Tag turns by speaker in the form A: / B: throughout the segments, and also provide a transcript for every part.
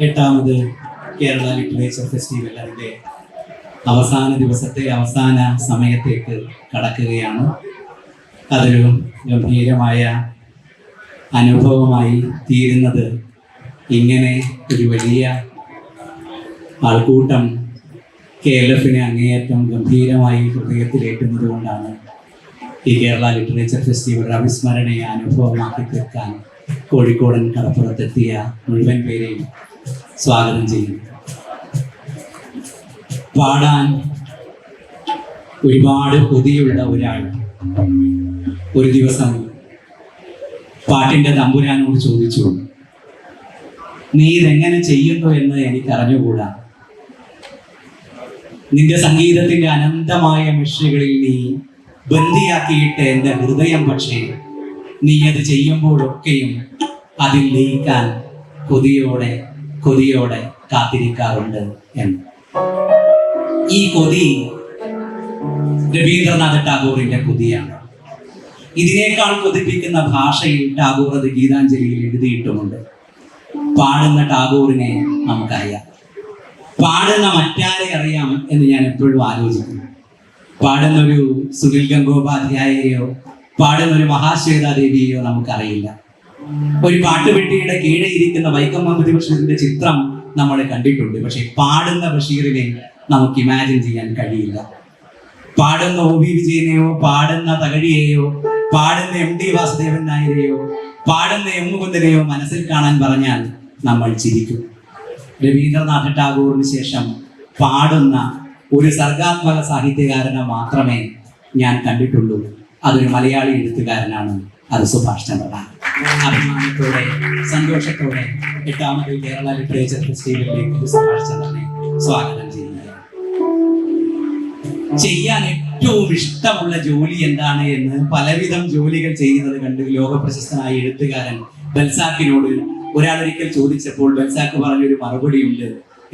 A: 8ാമത് Kerala literature festival അതിൻ്റെ അവസാന ദിവസത്തെ അവസാന സമയത്തേക്ക് കടക്കുകയാണ്. അതൊരു ഗംഭീരമായ അനുഭവമായി തീരുന്നത് ഇങ്ങനെ ഒരു വലിയ ആൾക്കൂട്ടം KLF-നെ അങ്ങേയറ്റം ഗംഭീരമായി ഹൃദയത്തിലേറ്റുന്നത് കൊണ്ടാണ്. ഈ കേരള ലിറ്ററേച്ചർ ഫെസ്റ്റിവൽ അവിസ്മരണീയ അനുഭവമാക്കി തീർക്കാൻ കോഴിക്കോടൻ കടപ്പുറത്തെത്തിയ മുഴുവൻ പേരെയും സ്വാഗതം ചെയ്യുന്നു. പാടാൻ ഒരുപാട് കൊതിയുള്ള ഒരാൾ ഒരു ദിവസം പാട്ടിൻ്റെ തമ്പുരാനോട് ചോദിച്ചു, നീ ഇതെങ്ങനെ ചെയ്യുന്നു എന്ന് എനിക്ക് അറിഞ്ഞുകൂടാ. നിന്റെ സംഗീതത്തിന്റെ അനന്തമായ മിശ്രികളിൽ നീ ബന്ദിയാക്കിയിട്ട് എൻ്റെ ഹൃദയം, പക്ഷേ നീ അത് ചെയ്യുമ്പോഴൊക്കെയും അതിൽ ലയിക്കാൻ കൊതിയോടെ കാത്തിരിക്കാറുണ്ട് എന്ന്. ഈ കൊതി രവീന്ദ്രനാഥ ടാഗോറിന്റെ കൊതിയാണ്. ഇതിനേക്കാൾ കൊതിപ്പിക്കുന്ന ഭാഷയിൽ ടാഗോർ അത് ഗീതാഞ്ജലിയിൽ എഴുതിയിട്ടുമുണ്ട്. പാടുന്ന ടാഗോറിനെ നമുക്കറിയാം, പാടുന്ന മറ്റാരെ അറിയാം എന്ന് ഞാൻ എപ്പോഴും ആലോചിക്കുന്നു. പാടുന്നൊരു സുനിൽ ഗംഗോപാധ്യായയോ പാടുന്നൊരു മഹാശ്വേതാദേവിയെയോ നമുക്കറിയില്ല. ഒരു പാട്ടുപെട്ടിയുടെ കീഴെ ഇരിക്കുന്ന വൈക്കം മുഹമ്മദ് ബഷീറിന്റെ ചിത്രം നമ്മൾ കണ്ടിട്ടുണ്ട്. പക്ഷെ പാടുന്ന ബഷീറിനെ നമുക്ക് ഇമാജിൻ ചെയ്യാൻ കഴിയില്ല. പാടുന്ന OV വിജയനെയോ പാടുന്ന തകഴിയെയോ പാടുന്ന MD വാസുദേവൻ നായരെയോ പാടുന്ന M മുകുന്ദനെയോ മനസ്സിൽ കാണാൻ പറഞ്ഞാൽ നമ്മൾ ചിരിക്കും. രവീന്ദ്രനാഥ ടാഗോറിന് ശേഷം പാടുന്ന ഒരു സർഗാത്മക സാഹിത്യകാരനെ മാത്രമേ ഞാൻ കണ്ടിട്ടുള്ളൂ. അതൊരു മലയാളി എഴുത്തുകാരനാണ്, അത് സുഭാഷ് ചന്ദ്രനാണ്. അഭിമാനത്തോടെ സന്തോഷത്തോടെ 8ാമത് കേരള ലിറ്ററേച്ചർ ഫെസ്റ്റിവലിലേക്ക് സുഭാഷ് ചന്ദ്രനെ സ്വാഗതം ചെയ്യുക. ചെയ്യാൻ ഏറ്റവും ഇഷ്ടമുള്ള ജോലി എന്താണ് എന്ന് പലവിധം ജോലികൾ ചെയ്യുന്നത് കണ്ട് ലോകപ്രശസ്തനായ എഴുത്തുകാരൻ ബൽസാക്കിനോട് ഒരാളൊരിക്കൽ ചോദിച്ചപ്പോൾ ബൽസാക്ക് പറഞ്ഞൊരു മറുപടിയുണ്ട്,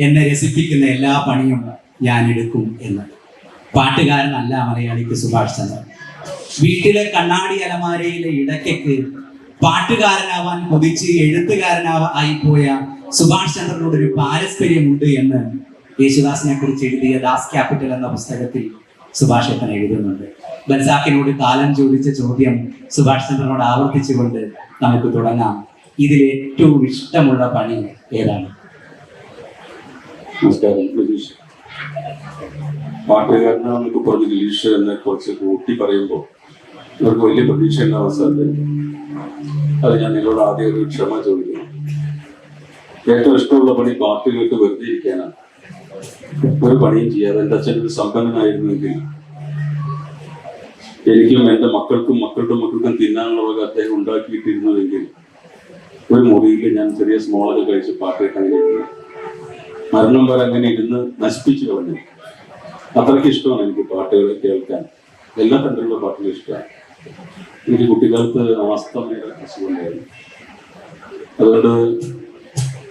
A: എന്നെ രസിപ്പിക്കുന്ന എല്ലാ പണിയും ഞാൻ എടുക്കും എന്ന്. പാട്ടുകാരനല്ല മലയാളിക്ക് സുഭാഷ് ചന്ദ്രൻ. വീട്ടിലെ കണ്ണാടി അലമാരയിലെ ഇടയ്ക്ക് പാട്ടുകാരനാവാൻ കൊതിച്ച് എഴുത്തുകാരനായിപ്പോയ സുഭാഷ് ചന്ദ്രനോട് ഒരു പാരസ്പര്യമുണ്ട് എന്ന് യേശുദാസിനെ കുറിച്ച് എഴുതിയ ദാസ് ക്യാപിറ്റൽ എന്ന പുസ്തകത്തിൽ സുഭാഷ് ചന്ദ്രൻ എഴുതുന്നുണ്ട്. ബൽസാക്കിനോട് കാലം ചോദിച്ച ചോദ്യം സുഭാഷ് ചന്ദ്രനോട് ആവർത്തിച്ചുകൊണ്ട് നമുക്ക് തുടങ്ങാം. ഇതിൽ ഏറ്റവും ഇഷ്ടമുള്ള പണി ഏതാണ്?
B: നമസ്കാരം. പാട്ടുകാരനാണെന്നൊക്കെ പറഞ്ഞ് ഗിരീഷ് എന്നെ കുറച്ച് കൂട്ടി പറയുമ്പോൾ ഇവർക്ക് വലിയ പ്രതീക്ഷ ഉണ്ടാവാൻ സാധ്യത. അത് ഞാൻ നിങ്ങളോട് ആദ്യം ഒരു ക്ഷമ ചോദിക്കുന്നു. ഏറ്റവും ഇഷ്ടമുള്ള പണി പാട്ടുകൾക്ക് വെറുതെ ഇരിക്കാനാണ്. ഒരു പണിയും ചെയ്യാതെ എൻ്റെ അച്ഛൻ ഒരു സമ്പന്നനായിരുന്നെങ്കിൽ എനിക്കും എൻ്റെ മക്കൾക്കും മക്കളുടെ മക്കൾക്കും തിന്നാനുള്ള വക അദ്ദേഹം ഉണ്ടാക്കിയിട്ടിരുന്നതെങ്കിൽ ഒരു മുറിയിൽ ഞാൻ ചെറിയ സ്മോളൊക്കെ കഴിച്ച് പാട്ട് കേൾക്കാൻ ഇരുന്നു. മരണം വരെ അങ്ങനെ ഇരുന്ന് നശിപ്പിച്ചു കളഞ്ഞു. അത്രയ്ക്ക് ഇഷ്ടമാണ് എനിക്ക് പാട്ടുകൾ കേൾക്കാൻ. എല്ലാ തരത്തിലുള്ള പാട്ടുകളും ഇഷ്ടമാണ്. എനിക്ക് കുട്ടിക്കാലത്ത് ആസ്തമയുടെ അസുഖമുണ്ടായിരുന്നു. അതുകൊണ്ട്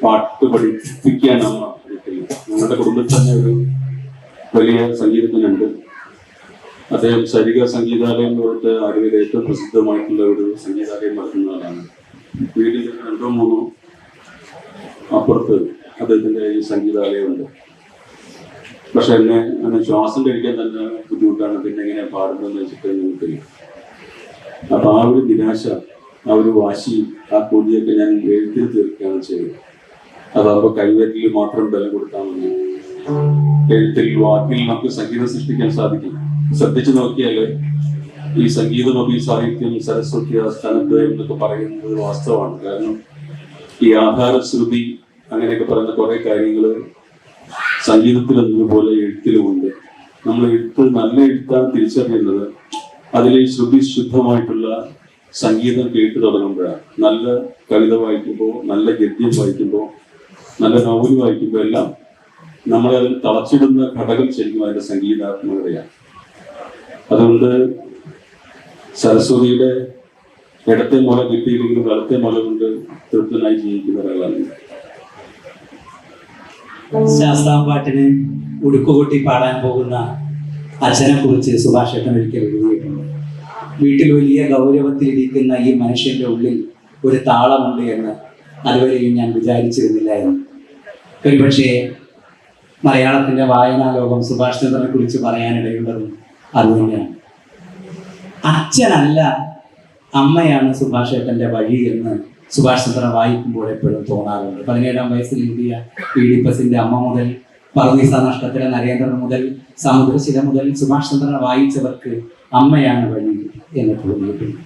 B: പാട്ട് പഠിപ്പിക്കാൻ അമ്മ പറ്റില്ല. ഞങ്ങളുടെ കുടുംബത്തിൽ തന്നെ ഒരു വലിയ സംഗീതജ്ഞനുണ്ട്. അദ്ദേഹം സരിക സംഗീതാലയം എന്ന് പറഞ്ഞിട്ട് അറിവിൽ ഏറ്റവും പ്രസിദ്ധമായിട്ടുള്ള ഒരു സംഗീതാലയം നടത്തുന്ന ആളാണ്. വീട്ടിൽ 2 or 3 അപ്പുറത്ത് അദ്ദേഹത്തിന്റെ ഈ സംഗീതാലയമുണ്ട്. പക്ഷെ എന്നെ ശ്വാസം കഴിക്കാൻ തന്നെ ബുദ്ധിമുട്ടാണ്. പിന്നെ എങ്ങനെ പാടുന്നതെന്ന് വെച്ചിട്ട് നമുക്കറിയില്ല. അപ്പൊ ആ ഒരു നിരാശ, ആ ഒരു വാശി, ആ കൊതിയൊക്കെ ഞാൻ എഴുതി തീർക്കുകയാണ് ചെയ്തത്. അതാകുമ്പോൾ കൈവരിൽ മാത്രം ബലം കൊടുത്താൽ മതി. എഴുത്തിൽ, വാക്കിൽ നമുക്ക് സംഗീതം സൃഷ്ടിക്കാൻ സാധിക്കും. ശ്രദ്ധിച്ചു നോക്കിയാല് ഈ സംഗീതം, സാഹിത്യം, സരസ്വതി, സ്ഥാനദ്വയം എന്നൊക്കെ പറയുന്നത് വാസ്തവമാണ്. കാരണം ഈ ആധാരശ്രുതി അങ്ങനെയൊക്കെ പറയുന്ന കുറെ കാര്യങ്ങൾ സംഗീതത്തിൽ എന്നതുപോലെ എഴുത്തിലുമുണ്ട്. നമ്മൾ നല്ല എഴുത്താണ് തിരിച്ചറിയുന്നത് അതിൽ ശ്രുതി ശുദ്ധമായിട്ടുള്ള സംഗീതം കേട്ടു തുടങ്ങുമ്പോഴാണ്. നല്ല കവിത വായിക്കുമ്പോൾ, നല്ല ഗദ്യം വായിക്കുമ്പോൾ, നല്ല നോവൽ വായിക്കുമ്പോൾ എല്ലാം നമ്മളെ അതിൽ തളച്ചിടുന്ന ഘടകം ശരിക്കും അതിന്റെ സംഗീതാത്മകതയാണ്. അതുകൊണ്ട് സരസ്വതിയുടെ ഇടത്തെ മുല കിട്ടിയില്ലെങ്കിലും വലത്തെ മുല കൊണ്ട് തൃപ്തനായി ജീവിക്കുന്ന ഒരാളാണ്.
A: ശാസ്താംപാട്ടിന് ഉടുക്കുകൊട്ടി പാടാൻ പോകുന്ന അച്ഛനെ കുറിച്ച് സുഭാഷ് ഏട്ടൻ ഒരിക്കൽ എഴുതിയിട്ടുണ്ട്. വീട്ടിൽ വലിയ ഗൗരവത്തിലിരിക്കുന്ന ഈ മനുഷ്യന്റെ ഉള്ളിൽ ഒരു താളമുണ്ട് എന്ന് അതുവരെയും ഞാൻ വിചാരിച്ചിരുന്നില്ല എന്ന്. ഒരുപക്ഷെ മലയാളത്തിന്റെ വായനാ ലോകം സുഭാഷ് ചന്ദ്രനെ കുറിച്ച് പറയാനിടയുള്ളതും അതുതന്നെയാണ്. അച്ഛനല്ല അമ്മയാണ് സുഭാഷ് ഏട്ടന്റെ വഴി എന്ന് സുഭാഷ് ചന്ദ്രൻ വായിക്കുമ്പോൾ എപ്പോഴും തോന്നാറുണ്ട്. 17-ാം വയസ്സിൽ എഴുതിയ ഈഡിപ്പസിന്റെ അമ്മ മുതൽ പറുദീസ നഷ്ടത്തിലെ നരേന്ദ്രൻ മുതൽ സമുദ്രശില മുതൽ സുഭാഷ് ചന്ദ്രനെ വായിച്ചവർക്ക് അമ്മയാണ് വഴി എന്ന് തോന്നിയിട്ടുണ്ട്.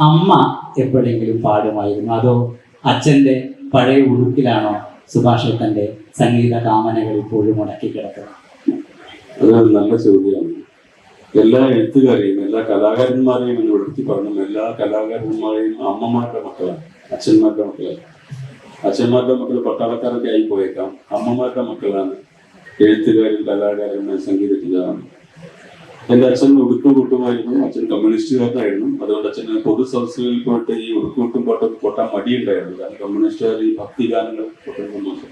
A: അമ്മ എപ്പോഴെങ്കിലും പാടുമായിരുന്നു? അതോ അച്ഛന്റെ പഴയ ഉടുക്കിലാണോ സുഭാഷ് ഏട്ടന്റെ സംഗീത കാമനകൾ ഇപ്പോഴും മുടക്കി കിടക്കുന്നത്?
B: അത് നല്ല ചോദ്യമാണ്. എല്ലാ എഴുത്തുകാരെയും എല്ലാ കലാകാരന്മാരെയും എന്ന് എടുത്തി പറഞ്ഞു, എല്ലാ കലാകാരന്മാരെയും അമ്മമാരുടെ മക്കളാണ്, അച്ഛന്മാരുടെ മക്കളാണ്. അച്ഛന്മാരുടെ മക്കൾ പട്ടാളക്കാരൊക്കെ ആയി പോയേക്കാം. അമ്മമാരുടെ മക്കളാണ് എഴുത്തുകാരും കലാകാരന്മാരും സംഗീതജ്ഞരാണ്. എൻ്റെ അച്ഛൻ ഉടുക്ക് കൂട്ടുമായിരുന്നു. അച്ഛൻ കമ്മ്യൂണിസ്റ്റുകാരനായിരുന്നു. അതുകൊണ്ട് അച്ഛന് പൊതു സദസ്സുകളിൽ പോയിട്ട് ഈ ഉടുക്കൂട്ടും പാട്ടൊക്കെ കൊട്ടാൻ മടിയുണ്ടായിരുന്നു. കാരണം കമ്മ്യൂണിസ്റ്റുകാർ ഈ ഭക്തിഗാനങ്ങൾ കൊട്ടുന്ന മോശം.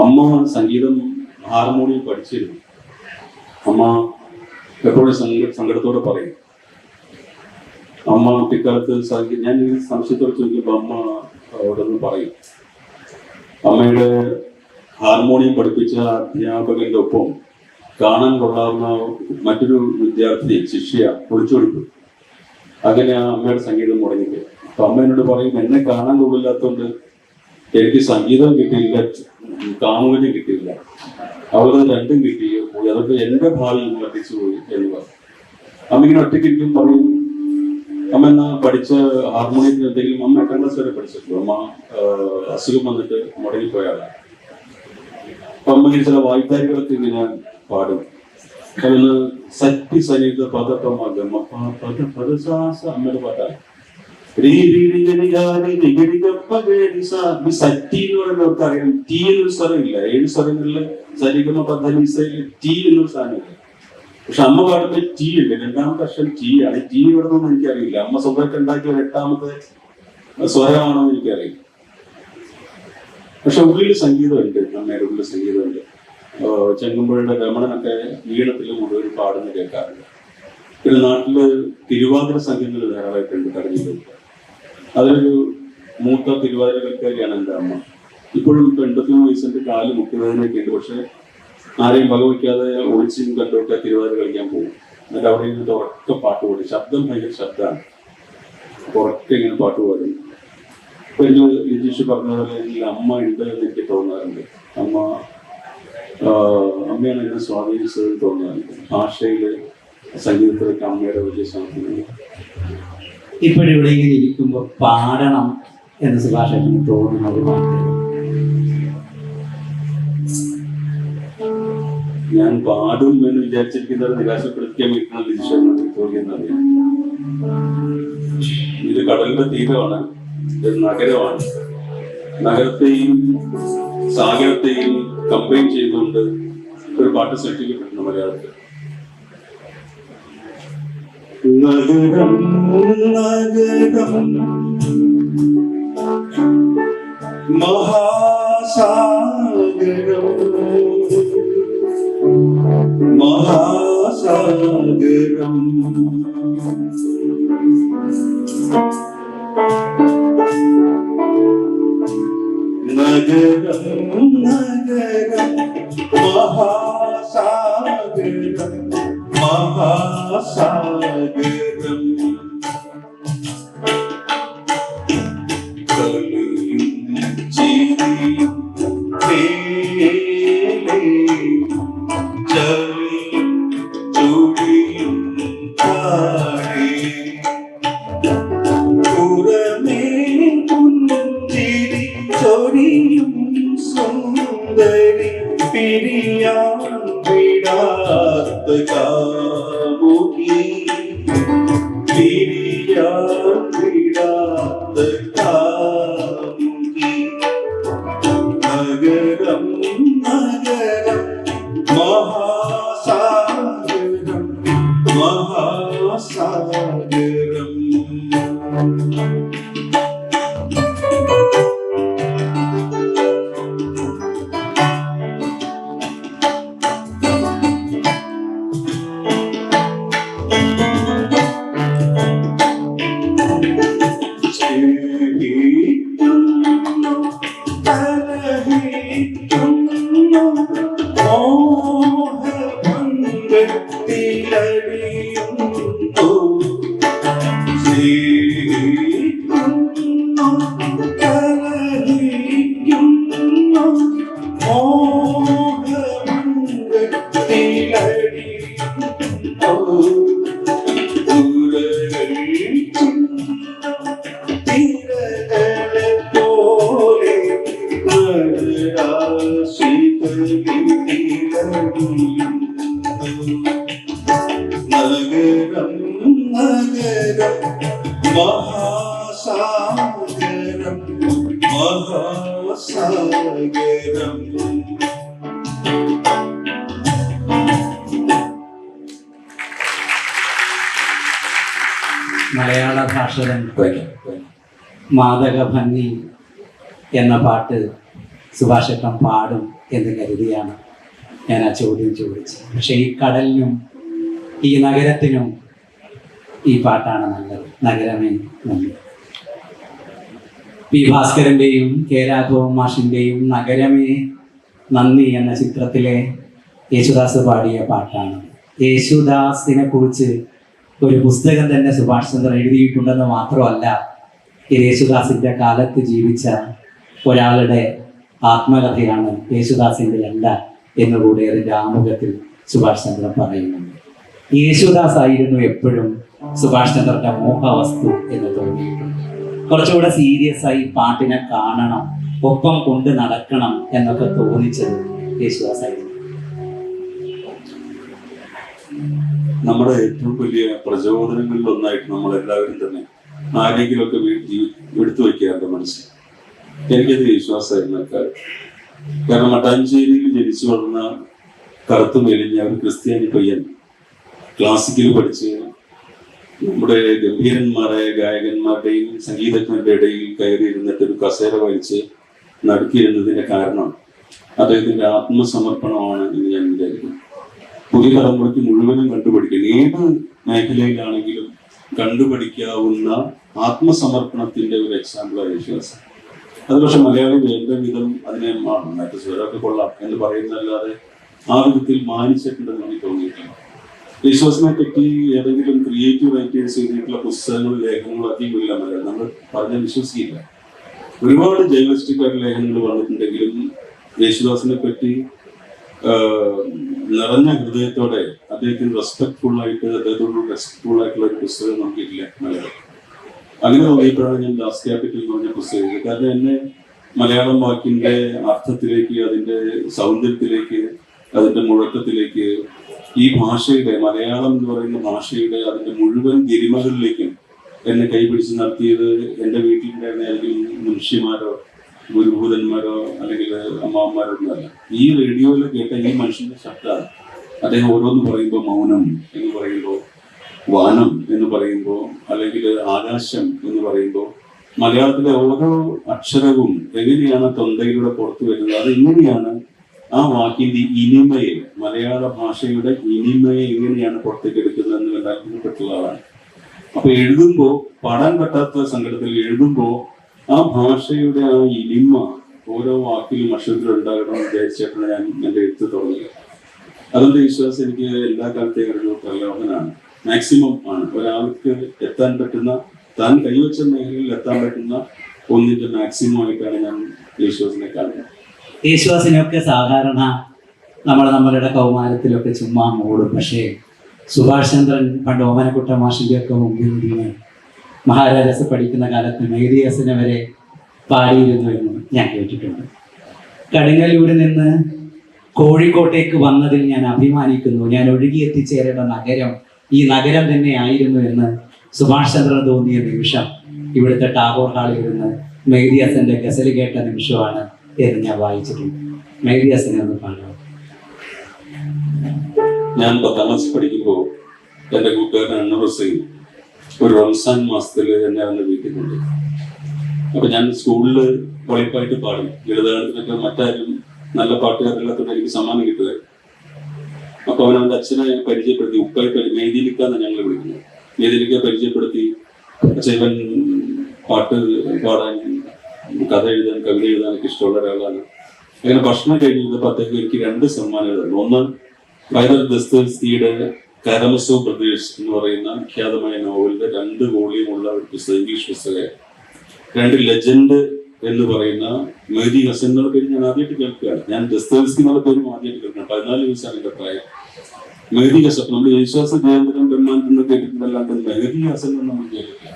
B: അമ്മ സംഗീതം ഹാർമോണിയം പഠിച്ചിരുന്നു. അമ്മ എപ്പോഴും സങ്കടത്തോടെ പറയും. അമ്മ കുട്ടിക്കാലത്ത് ഞാൻ ഈ സംശയത്തോടെ ചോദിക്കുമ്പോൾ അമ്മ അവിടെ നിന്ന് പറയും. അമ്മയുടെ ഹാർമോണിയം പഠിപ്പിച്ച അധ്യാപകന്റെ ഒപ്പം കാണാൻ കൊള്ളാവുന്ന മറ്റൊരു വിദ്യാർത്ഥി ശിഷ്യ ഒളിച്ചോടിപ്പോയി. അങ്ങനെ ആ അമ്മയുടെ സംഗീതം മുടങ്ങിപ്പോയി. അപ്പൊ അമ്മ എന്നോട് പറയും, എന്നെ കാണാൻ കൊള്ളില്ലാത്തതുകൊണ്ട് എനിക്ക് സംഗീതം കിട്ടിയില്ല, കാമുകനും കിട്ടിയില്ല, അവർക്ക് രണ്ടും കിട്ടിയോ പോയി, അതൊക്കെ എന്റെ ഭാവി വർദ്ധിച്ചു പോയി എന്ന് പറഞ്ഞു. അമ്മ ഇങ്ങനെ ഒറ്റയ്ക്കിരിക്കും പറയും, അമ്മ എന്നാ പഠിച്ച ഹാർമോണിയത്തിന് എന്തെങ്കിലും അമ്മ 8ാം ക്ലാസ് വരെ പഠിച്ചിട്ടുള്ളൂ. അമ്മ അസുഖം വന്നിട്ട് മുടങ്ങിപ്പോയാണ്. അപ്പൊ അമ്മ ഇങ്ങനെ ചില വായ്ത്താരികളൊക്കെ ഇങ്ങനെ പാടും. അതൊന്ന് സറ്റി സനീത പദപ്രമാഗം അമ്മയുടെ പാട്ടാണ്. സറ്റി എന്ന് പറയുന്നവർക്ക് അറിയാം, ടീ എന്നൊരു സ്ഥലമില്ല. 7 സ്ഥലങ്ങളില് സരിഗമ പദ്ധതിയിൽ ടീ എന്നൊരു സാധനമില്ല. പക്ഷെ അമ്മ പാടുന്ന ടീ ഉണ്ട്, 2ാമത്തെ അക്ഷരം ടീ ആണ്. ടീ ഇവിടെ നിന്നൊന്നും എനിക്കറിയില്ല. അമ്മ സ്വന്തമായിട്ട് ഉണ്ടാക്കിയ 8ാമത്തെ സ്വരമാണോ എന്ന് എനിക്കറിയില്ല. പക്ഷെ ഉള്ളിൽ സംഗീതമുണ്ട്, അമ്മയുടെ ഉള്ളിൽ സംഗീതമുണ്ട്. ചെങ്ങമ്പുഴയുടെ രമണനൊക്കെ ഈണത്തിൽ മുഴുവൻ പാടുന്ന കേൾക്കാറുണ്ട്. പിന്നെ നാട്ടില് തിരുവാതിര സംഘങ്ങൾ ധാരാളമായിട്ടുണ്ട് കടഞ്ഞിട്ടുണ്ട്. അതിലൊരു മൂത്ത തിരുവാതിര കളിക്കാരിയാണ് എൻ്റെ അമ്മ. ഇപ്പോഴും 83 വയസ്സിന്റെ കാല് മുട്ടുവേദനയൊക്കെ ഉണ്ട്. പക്ഷെ ആരെയും വകവയ്ക്കാതെ ഒളിച്ചും കണ്ടോട്ട് തിരുവാതിര കളിക്കാൻ പോകും. എന്നിട്ട് അവിടെ ഇരുന്നിട്ട് ഉറക്ക പാട്ട് പാടും. ശബ്ദം ഭയങ്കര ശബ്ദമാണ്. ഉറക്കെ ഇങ്ങനെ പാട്ട് പാടും. ഇപ്പൊ എനിക്ക് ലിജീഷ് പറഞ്ഞതുപോലെ എനിക്ക് അമ്മ ഉണ്ട് എന്ന് എനിക്ക് തോന്നാറുണ്ട്. അമ്മയാണ് എന്നെ സ്വാധീനിച്ചതെന്ന് തോന്നാറുണ്ട്. ഭാഷയില് സംഗീതത്തിലൊക്കെ അമ്മയുടെ വലിയ സ്വാധീനം.
A: ഇപ്പോഴെവിടെയെങ്കിലും ഇരിക്കുമ്പോൾ പാടണം എന്ന് സുഭാഷ് ഏട്ടന് തോന്നുന്നത്?
B: ഞാൻ പാടും എന്ന് വിചാരിച്ചിരിക്കുന്നത് നിരാശപ്പെടുത്തിക്കാൻ വീട്ടിൽ ലിജീഷ് തോന്നിയെന്നറിയാം. ഇത് കടലിന്റെ തീരമാണ്, ഇത് നഗരമാണ്. നഗരത്തെയും സാഗരത്തെയും കമ്പൈൻ ചെയ്തുകൊണ്ട് ഒരു പാട്ട് സൃഷ്ടിക്കപ്പെട്ടിട്ടുണ്ട് മലയാളത്തിൽ. നഗരം നഗരം മഹാസാഗരം മഹാസാഗരം നഗരം നഗരം മഹാസാഗരം മഹാസാഗരം കളിയും ചിരിയും ചളിയും ചുഴിയും താഴെ പുറമേ പുഞ്ചിരി ചൊരിയും സുന്ദരി പിരിയാൻ വിടാത്ത കാമുകി പിരിയാൻ വിടാത്ത കാമുകി നഗരം നഗരം മഹാസാഗരം മഹാസാഗരം സാഗരം.
A: മലയാള ഭാഷകൻ മാദക ഭംഗി എന്ന പാട്ട് സുഭാഷേട്ടൻ പാടും എന്ന് കരുതിയാണ് ഞാൻ ആ ചോദ്യം ചോദിച്ചത്. പക്ഷെ ഈ കടലിനും ഈ നഗരത്തിനും ഈ പാട്ടാണ് നല്ലത്. നഗരമേ നല്ലത്. പി ഭാസ്കരൻ്റെയും കെ രാഘവൻ മാഷിൻ്റെയും നഗരമേ നന്ദി എന്ന ചിത്രത്തിലെ യേശുദാസ് പാടിയ പാട്ടാണ്. യേശുദാസിനെ കുറിച്ച് ഒരു പുസ്തകം തന്നെ സുഭാഷ് ചന്ദ്രൻ എഴുതിയിട്ടുണ്ടെന്ന് മാത്രമല്ല, ഈ യേശുദാസിൻ്റെ കാലത്ത് ജീവിച്ച ഒരാളുടെ ആത്മകഥയാണ് യേശുദാസിൻ്റെ അല്ല എന്നുകൂടി അതിൻ്റെ ആമുഖത്തിൽ സുഭാഷ് ചന്ദ്രൻ പറയുന്നുണ്ട്. യേശുദാസ് ആയിരുന്നു എപ്പോഴും സുഭാഷ് ചന്ദ്രന്റെ മോഹവസ്തു എന്ന് തോന്നിയിട്ടുണ്ട്. കുറച്ചുകൂടെ സീരിയസ് ആയി പാട്ടിനെ കാണണം, ഒപ്പം കൊണ്ട് നടക്കണം എന്നൊക്കെ തോന്നിച്ചത് യേശുദാസ് ആയിരുന്നു.
B: നമ്മുടെ ഏറ്റവും വലിയ പ്രചോദനങ്ങളിൽ ഒന്നായിട്ട് നമ്മൾ എല്ലാവരും തന്നെ ആരെങ്കിലുമൊക്കെ എടുത്തു വയ്ക്കാറുണ്ട് മനസ്സിൽ. എനിക്കത് വിശ്വാസമായിരുന്നു അക്കാലം. കാരണം മട്ടാഞ്ചേരിയിൽ ജനിച്ചു വളർന്ന കറുത്തു മെലിഞ്ഞ ഒരു ക്രിസ്ത്യാനി പയ്യൻ ക്ലാസിക്കൽ പഠിച്ച് നമ്മുടെ ഗംഭീരന്മാരായ ഗായകന്മാരുടെയും സംഗീതജ്ഞരുടെ ഇടയിൽ കയറി ഇരുന്നിട്ട് ഒരു കസേര വലിച്ച് നടുക്കിയിരുന്നതിന്റെ കാരണം അദ്ദേഹത്തിന്റെ ആത്മസമർപ്പണമാണ് എന്ന് ഞാൻ വിചാരിക്കുന്നു. പുതിയ തലമുറയ്ക്ക് മുഴുവനും കണ്ടുപിടിക്കുക, ഏത് മേഖലയിലാണെങ്കിലും കണ്ടുപിടിക്കാവുന്ന ആത്മസമർപ്പണത്തിന്റെ ഒരു എക്സാമ്പിളാണ് യേശുദാസ്. അത് പക്ഷെ മലയാളി വേണ്ട വിധം അതിനെ മറ്റു സ്വരമൊക്കെ കൊള്ളാം എന്ന് പറയുന്നതല്ലാതെ ആ വിധത്തിൽ മാനിച്ചിട്ടുണ്ടെന്ന് എനിക്ക് തോന്നിയിട്ടില്ല. യേശുദാസിനെ പറ്റി ഏതെങ്കിലും ക്രിയേറ്റീവ് റൈറ്റേഴ്സ് എഴുതിയിട്ടുള്ള പുസ്തകങ്ങളും ലേഖനങ്ങളും അധികം ഇല്ല മലയാളം. നമ്മൾ പറഞ്ഞാൽ വിശ്വസിക്കില്ല. ഒരുപാട് ജേർണലിസ്റ്റിക് ആയിട്ട് ലേഖനങ്ങൾ വന്നിട്ടുണ്ടെങ്കിലും യേശുദാസിനെ പറ്റി നിറഞ്ഞ ഹൃദയത്തോടെ അദ്ദേഹത്തിന് റെസ്പെക്ട്ഫുൾ ആയിട്ടുള്ള ഒരു പുസ്തകം നമുക്കില്ല മലയാളം. അങ്ങനെ തോന്നിയപ്പോഴാണ് ഞാൻ ലാസ്റ്റ് ക്യാപിറ്റൽ എന്ന് പറഞ്ഞ പുസ്തകം എഴുതിയത്. കാരണം എന്നെ മലയാളം വാക്കിന്റെ അർത്ഥത്തിലേക്ക്, അതിന്റെ സൗന്ദര്യത്തിലേക്ക്, അതിന്റെ മുഴക്കത്തിലേക്ക്, ഈ ഭാഷയുടെ, മലയാളം എന്ന് പറയുന്ന ഭാഷയുടെ അതിന്റെ മുഴുവൻ ഗരിമകളിലേക്കും എന്നെ കൈപിടിച്ച് നടത്തിയത് എൻ്റെ വീട്ടിലുണ്ടായിരുന്ന ഏതെങ്കിലും മനുഷ്യന്മാരോ ഗുരുഭൂതന്മാരോ അല്ലെങ്കിൽ അമ്മാവന്മാരോ ഒന്നുമല്ല. ഈ റേഡിയോയിൽ കേട്ട ഈ മനുഷ്യന്റെ ശബ്ദമാണ്. അദ്ദേഹം ഓരോന്ന് പറയുമ്പോൾ മൗനം എന്ന് പറയുമ്പോൾ, വാനം എന്ന് പറയുമ്പോൾ, അല്ലെങ്കിൽ ആകാശം എന്ന് പറയുമ്പോൾ, മലയാളത്തിലെ ഓരോ അക്ഷരവും എങ്ങനെയാണ് തൊണ്ടയിലൂടെ പുറത്തു വരുന്നത്, അതെങ്ങനെയാണ് ആ വാക്കിന്റെ ഇനിമയെ, മലയാള ഭാഷയുടെ ഇനിമയെ എങ്ങനെയാണ് പുറത്തേക്ക് എടുക്കുന്നത് എന്ന് കണ്ട് അത്ഭുതപ്പെട്ടുള്ള ആളാണ്. അപ്പൊ എഴുതുമ്പോൾ പാടാൻ പറ്റാത്ത സങ്കടത്തിൽ എഴുതുമ്പോൾ ആ ഭാഷയുടെ ആ ഇനിമ ഓരോ വാക്കിലും അക്ഷരത്തിലും ഉണ്ടാകണം എന്ന് വിചാരിച്ചിട്ടാണ് ഞാൻ എൻ്റെ എഴുത്ത് തുടങ്ങിയത്. അതുകൊണ്ട് വിശ്വാസം എനിക്ക് എല്ലാ കാലത്തെയും ഒരു പ്രലോഭനാണ്, മാക്സിമം ആണ്. ഒരാൾക്ക് എത്താൻ പറ്റുന്ന, താൻ കൈവച്ച മേഖലയിൽ എത്താൻ പറ്റുന്ന ഒന്നിന്റെ മാക്സിമം ആയിട്ടാണ് ഞാൻ യേശുദാസിനെ കാണുന്നത്.
A: യേശുദാസിനെയൊക്കെ സാധാരണ നമ്മളുടെ കൗമാരത്തിലൊക്കെ ചുമ്മാ മൂടും. പക്ഷേ സുഭാഷ് ചന്ദ്രൻ പണ്ട് ഓമനക്കുട്ട മാഷിൻ്റെയൊക്കെ മുമ്പിൽ നിന്ന് മഹാരാജാസ് പഠിക്കുന്ന കാലത്ത് മേരിയസിനെ വരെ പാടിയിരുന്നു എന്ന് ഞാൻ കേട്ടിട്ടുണ്ട്. കടുങ്ങല്ലൂരിൽ നിന്ന് കോഴിക്കോട്ടേക്ക് വന്നതിൽ ഞാൻ അഭിമാനിക്കുന്നു. ഞാൻ ഒഴുകി എത്തിച്ചേരേണ്ട നഗരം ഈ നഗരം തന്നെ ആയിരുന്നു എന്ന് സുഭാഷ് ചന്ദ്രൻ തോന്നിയ നിമിഷം ഇവിടുത്തെ ടാഗോർ ഹാളിൽ ഇരുന്ന് മേരിയസിന്റെ ഗസൽ കേട്ട നിമിഷമാണ് എന്ന് ഞാൻ വായിച്ചിട്ടുണ്ട്. മേരിയസിനെ ഒന്ന് പാടാം.
B: ഞാൻ 10ാം ക്ലാസ് പഠിക്കുമ്പോൾ എൻ്റെ കൂട്ടുകാരൻ അണ്ണൂർ ഹുസൈൻ ഒരു റംസാൻ മാസത്തിൽ എന്നെ അവൻ്റെ വീട്ടിൽ കൊണ്ടു. അപ്പൊ ഞാൻ സ്കൂളിൽ ക്വാളിഫായിട്ട് പാടും. ലളിതഗാനത്തിനൊക്കെ മറ്റാരും നല്ല പാട്ടുകാരില്ലാത്തതുകൊണ്ട് എനിക്ക് സമ്മാനം കിട്ടുമായിരുന്നു. അപ്പൊ അവൻ അവൻ്റെ അച്ഛനെ പരിചയപ്പെടുത്തി, ഉപ്പായി മേദിലിക്കാന്ന് ഞങ്ങൾ വിളിക്കുന്നത്. മേദിലിക്ക പരിചയപ്പെടുത്തി, അച്ഛൻ പാട്ട് പാടാൻ, കഥ എഴുതാൻ, കവിത എഴുതാനൊക്കെ ഇഷ്ടമുള്ള ഒരാളാണ്. അങ്ങനെ ഭക്ഷണം കഴിഞ്ഞപ്പോൾ അദ്ദേഹം എനിക്ക് 2 സമ്മാനങ്ങൾ തന്നു. ഒന്ന് ഫൈദർ ദസ്തേവ്സ്കിയുടെ കാരമസോ ബ്രദേഴ്സ് എന്ന് പറയുന്ന വിഖ്യാതമായ നോവലിന്റെ 2 വോളിയമുള്ള ഒരു പുസ്തകം, ഇംഗ്ലീഷ് പുസ്തകം. 2 ലെജൻഡ് എന്ന് പറയുന്ന മെഹദി ഹസൻ എന്നുള്ള പേര് ഞാൻ ആദ്യമായിട്ട് കേൾക്കുകയാണ്. ഞാൻ ദസ്തേവ്സ്കി എന്നുള്ള പേരും ആദ്യമായിട്ട് കേൾക്കണം. 14 വയസ്സാണ് എൻ്റെ പ്രായം. മെഹദി ഹസൻ, നമ്മൾ യേശുദാസ് ജയന്തരം ബ്രഹ്മാനന്ദ കേട്ടിട്ടുണ്ടല്ലാത്ത മെഹദി ഹസൻ എന്ന് നമ്മൾ കേട്ടിട്ടില്ല.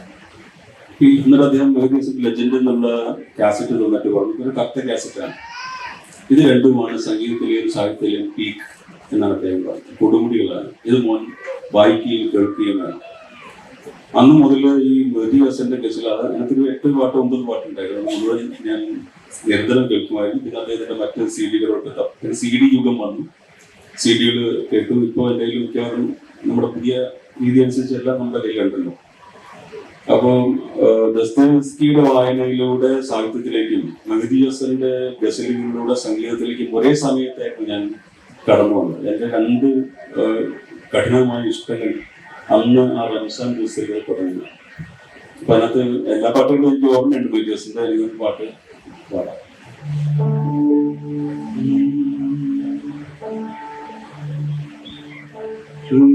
B: എന്നിട്ട് അദ്ദേഹം മെഹദി ഹസൻ ലെജൻഡ് എന്നുള്ള കാസറ്റ് തന്നിട്ട് പറഞ്ഞു, ഒരു കത്ത കാസറ്റാണ്. ഇത് രണ്ടുമാണ് സംഗീതത്തിലെയും സാഹിത്യത്തിലെയും പീക്ക് എന്നാണ് അദ്ദേഹം പറഞ്ഞത്. കൊടുമുടികളാണ് ഇത്, മോൻ വായിക്കുകയും കേൾക്കുകയും വേണം. അന്ന് മുതൽ ഈ മെഹദി ഹസന്റെ ഗസൽ അത് എനിക്കൊരു 8 പാട്ട് 9 പാട്ടുണ്ടായിരുന്നു. മുഴുവൻ ഞാൻ നിരന്തരം കേൾക്കുമായിരുന്നു. പിന്നെ അദ്ദേഹത്തിന്റെ മറ്റ് CD-കളൊക്കെ CD യുഗം വന്നു. CD-കൾ കേൾക്കും. ഇപ്പോൾ എൻ്റെ കയ്യിൽ മിക്കവാറും നമ്മുടെ പുതിയ രീതി അനുസരിച്ചെല്ലാം നമ്മുടെ കയ്യിലുണ്ടല്ലോ. അപ്പോൾ ദസ്തേവ്സ്കിയുടെ വായനയിലൂടെ സാഹിത്യത്തിലേക്കും മെഹദി ഹസന്റെ ഗസലുകളിലൂടെ സംഗീതത്തിലേക്കും ഒരേ സമയത്തായിരുന്നു ഞാൻ കടന്നു വന്നത്. എൻ്റെ 2 കഠിനമായ ഇഷ്ടങ്ങൾ അന്ന് ആ റംസാൻ ദിവസത്തിൽ തുടങ്ങി. അപ്പൊ അതിനകത്ത് എല്ലാ പാട്ടുകളും എനിക്ക് ഓർമ്മയുണ്ട്. മെഹദി ഹസന്റെ ഏതെങ്കിലും പാട്ട് പാടാം.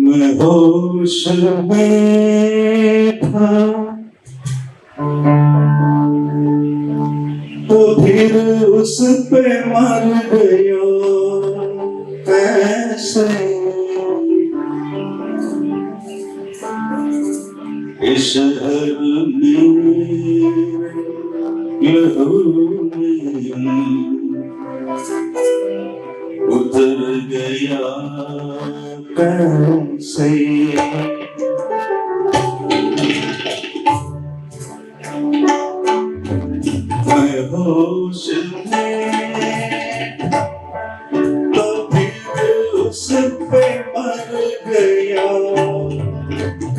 B: मैं होश में था तो फिर उस पे मर गया कैसे, इस शहर में लहू में उतर गया कैसे, मैं होश में तो फिर उस पे मर गया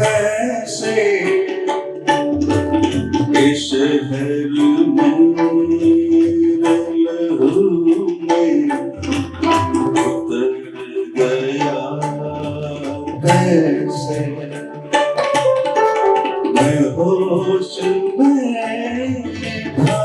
B: कैसे, इस शहर में लहू में उतर गया कैसे, मैं होश में था।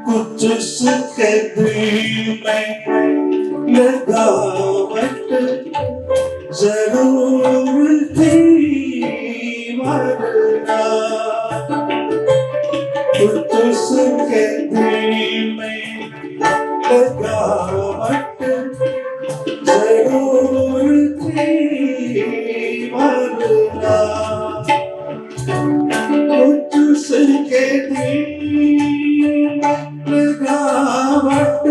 B: कुछ उसके दिल में लगावट जरूर थी वरना, कुछ उसके दिल में लगावट जरूर थी वरना, कुछ उसके दिल लगावट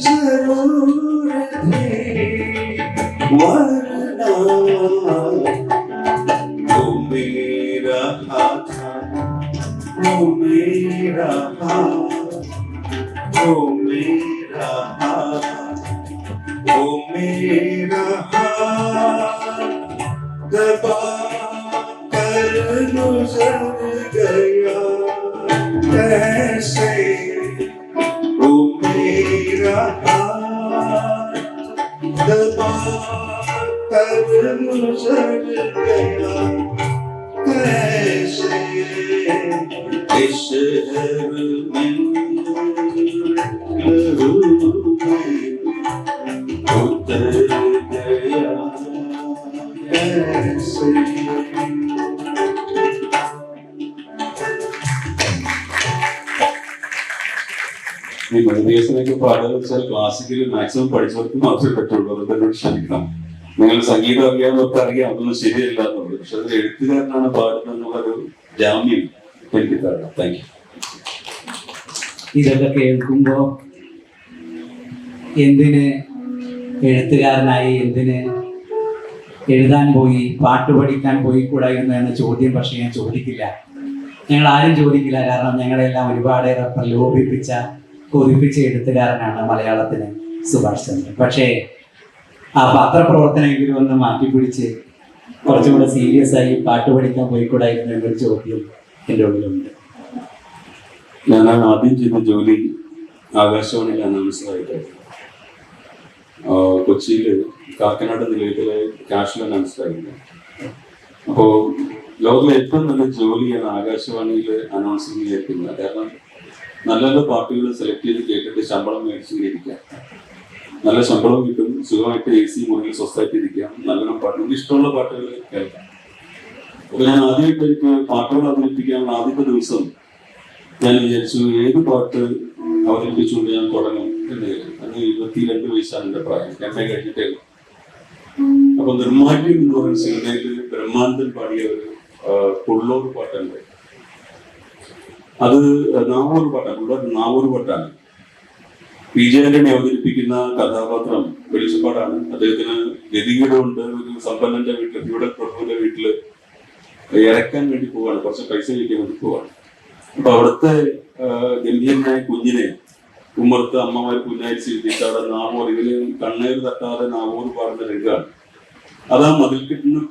B: जरूर थी वरना, वो मेरा हाथ, वो मेरा हाथ, वो मेरा हाथ, वो मेरा हाथ दबा कर गुजर गया कैसे, वो मेरा हाथ दबा कर गुजर गया कैसे, इस शहर में लहू में उतर गया कैसे। ഈ മെഹദി ഹസനൊക്കെ പാടുക വെച്ചാൽ ക്ലാസിക്കൽ മാക്സിമം പഠിച്ചവർക്ക് മാത്രമേ പറ്റുള്ളൂ. അതൊക്കെ ക്ഷമിക്കണം. നിങ്ങൾ സംഗീതം അറിയാവുന്നവർക്ക് അറിയാം അതൊന്നും ശരിയല്ല എന്നുള്ളത്. പക്ഷെ അത് എഴുത്തുകാരനാണ് പാടുന്നത് എന്നുള്ളൊരു ജാമ്യം എനിക്ക് തരണം. Thank you.
A: ഇതൊക്കെ കേൾക്കുമ്പോ എന്തിന് എഴുത്തുകാരനായി, എന്തിന് എഴുതാൻ പോയി, പാട്ട് പഠിക്കാൻ പോയി കൂടായിരുന്നു എന്ന ചോദ്യം പക്ഷെ ഞാൻ ചോദിക്കില്ല. ഞങ്ങൾ ആരും ചോദിക്കില്ല. കാരണം ഞങ്ങളെല്ലാം ഒരുപാടേറെ പ്രലോഭിപ്പിച്ച, കൊതിപ്പിച്ച എഴുത്തുകാരനാണ് മലയാളത്തിന് സുഭാഷ് ചന്ദ്രൻ. പക്ഷേ ആ പത്രപ്രവർത്തനമെങ്കിലും ഒന്ന് മാറ്റിപ്പിടിച്ച് കുറച്ചുകൂടെ സീരിയസ് ആയി പാട്ട് പഠിക്കാൻ പോയിക്കൂടായിരുന്നു എന്നൊരു ചോദ്യം എൻ്റെ ഉള്ളിലുണ്ട്.
B: ഞാൻ ആദ്യം ചെയ്ത ജോലി ആകാശവാണിയിൽ അനൗൺസറായിട്ടായിരുന്നു. കൊച്ചിയിൽ കാക്കനാട് നിലയത്തിലെ കാഷ്വൽ അനൗൺസറായിരുന്നു. അപ്പോൾ ലോകത്തിലെ ഏറ്റവും നല്ല ജോലിയാണ് ആകാശവാണിയിൽ അനൗൺസിംഗ് കേൾക്കുന്നത്. കാരണം നല്ല നല്ല പാട്ടുകൾ സെലക്ട് ചെയ്ത് കേട്ടിട്ട് ശമ്പളം മേടിച്ചിരിക്കാം. നല്ല ശമ്പളം കിട്ടും, സുഖമായിട്ട് AC മുറിയിൽ സ്വസ്ഥമായിട്ട് ഇരിക്കാം, നല്ലോണം പാട്ട്, നമുക്ക് ഇഷ്ടമുള്ള പാട്ടുകൾ കേൾക്കാം. അപ്പൊ ഞാൻ ആദ്യമായിട്ട് എനിക്ക് പാട്ടുകൾ അവതരിപ്പിക്കാനുള്ള ആദ്യത്തെ ദിവസം ഞാൻ വിചാരിച്ചു ഏത് പാട്ട് അവതരിപ്പിച്ചുകൊണ്ട് ഞാൻ തുടങ്ങും എന്ന്. അന്ന് 22 വയസ്സാണ് എന്റെ പ്രായം, എന്നെ കഴിഞ്ഞിട്ടേ. അപ്പൊ നിർമ്മാല്യം എന്ന് പറയുന്ന സിനിമയിൽ ബ്രഹ്മാനന്ദൻ പാടിയ ഒരു പുള്ളൂർ പാട്ടുണ്ട്. അത് നാവൂർ പാട്ടാണ്, നാവൂർ പാട്ടാണ്. PJ ആന്റണി അവതരിപ്പിക്കുന്ന കഥാപാത്രം വെളിച്ചപ്പാടാണ്. അദ്ദേഹത്തിന് ഗതികേടുണ്ട്. ഒരു സമ്പന്നന്റെ വീട്ടിൽ, ഇവിടെ പ്രഭുവിന്റെ വീട്ടില് ഇറക്കാൻ വേണ്ടി പോവാണ്, കുറച്ച് പൈസ കഴിക്കാൻ വേണ്ടി പോവാണ്. അപ്പൊ അവിടുത്തെ ഗംഭീരനായ കുഞ്ഞിനെ ഉമ്മർത്ത് അമ്മമാർ കുഞ്ഞായിരിച്ചിട്ട് അവിടെ നാവൂർ, ഇതിന് കണ്ണേര് തട്ടാതെ നാവൂർ പാടുന്ന രംഗമാണ്. അതാ മതിൽക്കെട്ടിന്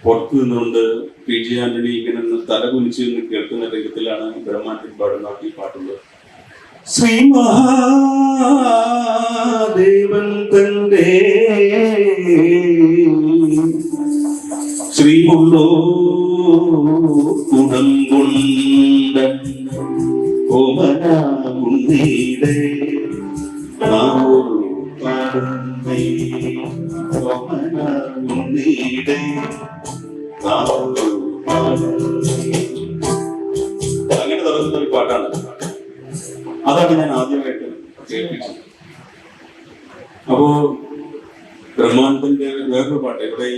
B: പുറത്തു നിന്നുകൊണ്ട് PJ ആന്റണി ഇങ്ങനെ തല കുനിച്ച് നിന്ന് കേൾക്കുന്ന രംഗത്തിലാണ് ബ്രഹ്മാനന്ദൻ പാടുന്ന ഈ പാട്ടുള്ളത്. ശ്രീ മഹാദേവൻ തന്റെ ശ്രീമുള്ളോ കുടം കൊണ്ട ഓമനമുണ്ടീടെ ഓമനമുണ്ടീടെ അങ്ങനെ തുടങ്ങുന്ന ഒരു പാട്ടാണ്. അതാണ് ഞാൻ ആദ്യമായിട്ട് കേൾപ്പിച്ചത്. അപ്പോ ബ്രഹ്മാനന്ദന്റെ വേറൊരു പാട്ട്, ഇവിടെ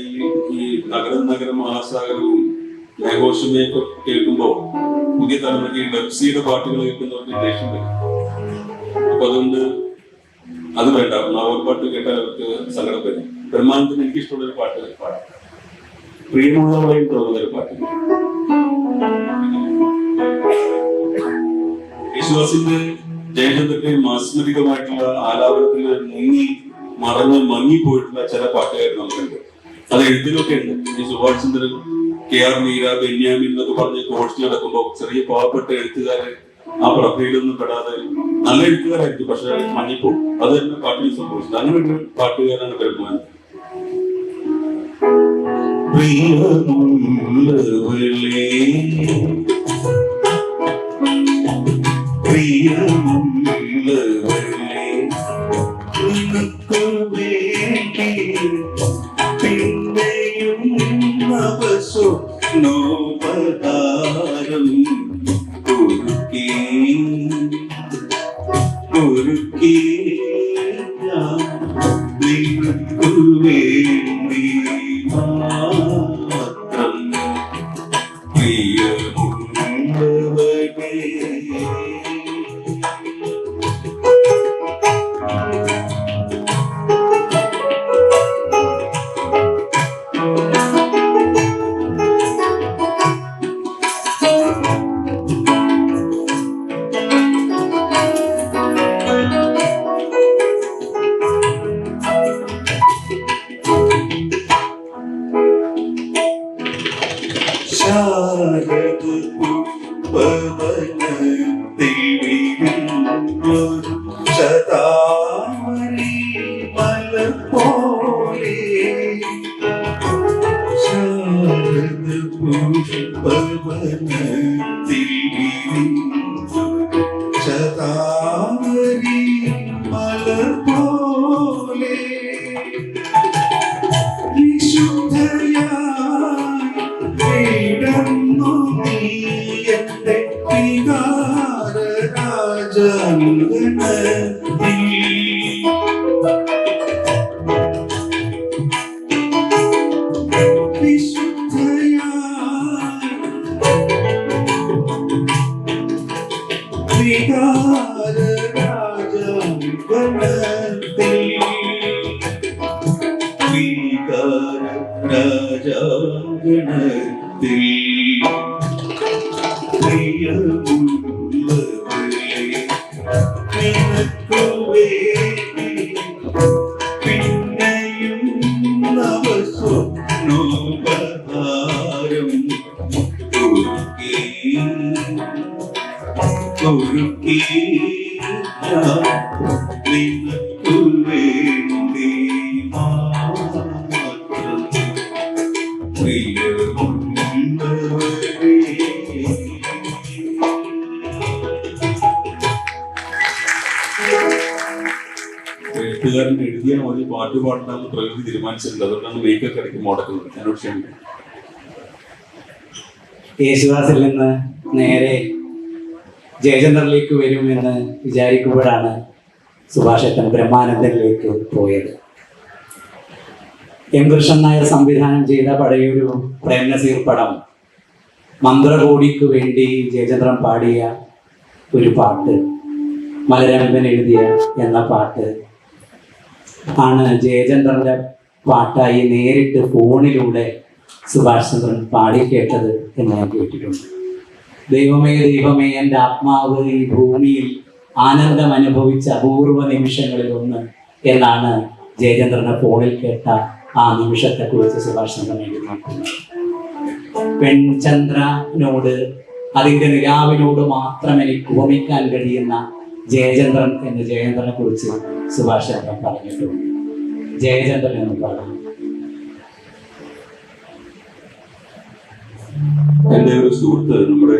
B: ഈ നഗര മഹാസാഗരവും മേഘോഷമയൊക്കെ കേൾക്കുമ്പോ പുതിയ തലമുറയ്ക്ക് വെബ്സിയുടെ പാട്ടുകൾ കേൾക്കുന്നവർക്ക് ദേഷ്യം വരും. അപ്പൊ അതുകൊണ്ട് അത് വേണ്ട, നാവൂർ പാട്ട് കേട്ടാൽ അവർക്ക് സങ്കടം വരും. ബ്രഹ്മാനന്ദന് എനിക്കിഷ്ടമുള്ളൊരു പാട്ട് പാടാം. പ്രിയമുള്ളവരെയും തോന്നുന്നൊരു പാട്ട്. യേശുദാസിന്റെ ജയചന്ദ്രന്റെ മാസ്മരികമായിട്ടുള്ള ആലാപനത്തിൽ മങ്ങിപ്പോയിട്ടുള്ള ചില പാട്ടുകാർ നമുക്കുണ്ട്. അത് എഴുതിലൊക്കെ ഉണ്ട്. ഈ സുഭാഷ് ചന്ദ്രൻ, KR മീര, ബെന്യാമിൻ എന്നൊക്കെ പറഞ്ഞ് കോഴ്സ് നടക്കുമ്പോൾ ചെറിയ പാവപ്പെട്ട എഴുത്തുകാരെ ആ പ്രഭയിലൊന്നും പെടാതെ നല്ല എഴുത്തുകാരായിരിക്കും, പക്ഷെ മങ്ങിപ്പോകും. അത് തന്നെ പാട്ടിൽ സംഭവിച്ചത്. അങ്ങനെ ഒരു പാട്ടുകാരാണ് ബ്രഹ്മാനന്ദൻ.
C: നിനക്കു വേണ്ടി പിന്നെയും നവസ്വപ്നോപഹാരം ഒരുക്കി ഞാൻ നിനക്കു വേണ്ടി മാത്രം പ്രിയമുള്ളവനേ.
B: എഴുത്തുകാരൻ എഴുതിയാൽ മതി പാട്ട് പാടണമെന്ന് പ്രകൃതി തീരുമാനിച്ചിട്ടുണ്ട്. അതുകൊണ്ടാണ് മേക്കൊക്കെ ഇടയ്ക്ക് മുടക്കുന്നത്. എന്നോട് ക്ഷമിക്കും.
A: യേശുദാസിൽ നിന്ന് നേരെ ജയചന്ദ്രനിലേക്ക് വരുമെന്ന് വിചാരിക്കുമ്പോഴാണ് സുഭാഷേട്ടൻ ബ്രഹ്മാനന്ദനിലേക്ക് പോയത്. എം കൃഷ്ണൻ നായർ സംവിധാനം ചെയ്ത പഴയൊരു പ്രേംനസീർ പടം മന്ത്രകോടിക്ക് വേണ്ടി ജയചന്ദ്രൻ പാടിയ ഒരു പാട്ട്, മലരമ്പൻ എഴുതിയ എന്ന പാട്ട് ആണ് ജയചന്ദ്രന്റെ പാട്ടായി നേരിട്ട് ഫോണിലൂടെ സുഭാഷ് ചന്ദ്രൻ പാടി കേട്ടത് എന്ന് ഞാൻ കേട്ടിട്ടുണ്ട്. ദൈവമേ ദൈവമേ, എൻ്റെ ആത്മാവ് ഈ ഭൂമിയിൽ ആനന്ദം അനുഭവിച്ച അപൂർവ നിമിഷങ്ങളിൽ ഒന്ന് എന്നാണ് ജയചന്ദ്രനെ ഫോണിൽ കേട്ട ആ നിമിഷത്തെക്കുറിച്ച് സുഭാഷ് ചന്ദ്രൻ എഴുതിയിരിക്കുന്നത്. പെൺചന്ദ്രനോട്, അതിൻ്റെ നിലാവിനോട് മാത്രം എനിക്ക് ഉപമിക്കാൻ കഴിയുന്ന ജയചന്ദ്രൻ എന്ന് ജയചന്ദ്രനെ കുറിച്ച് സുഭാഷ് ചന്ദ്രൻ പറഞ്ഞിട്ടുണ്ട്. ജയചന്ദ്രൻ എന്ന് പറഞ്ഞു.
B: എന്റെ ഒരു സുഹൃത്ത്, നമ്മുടെ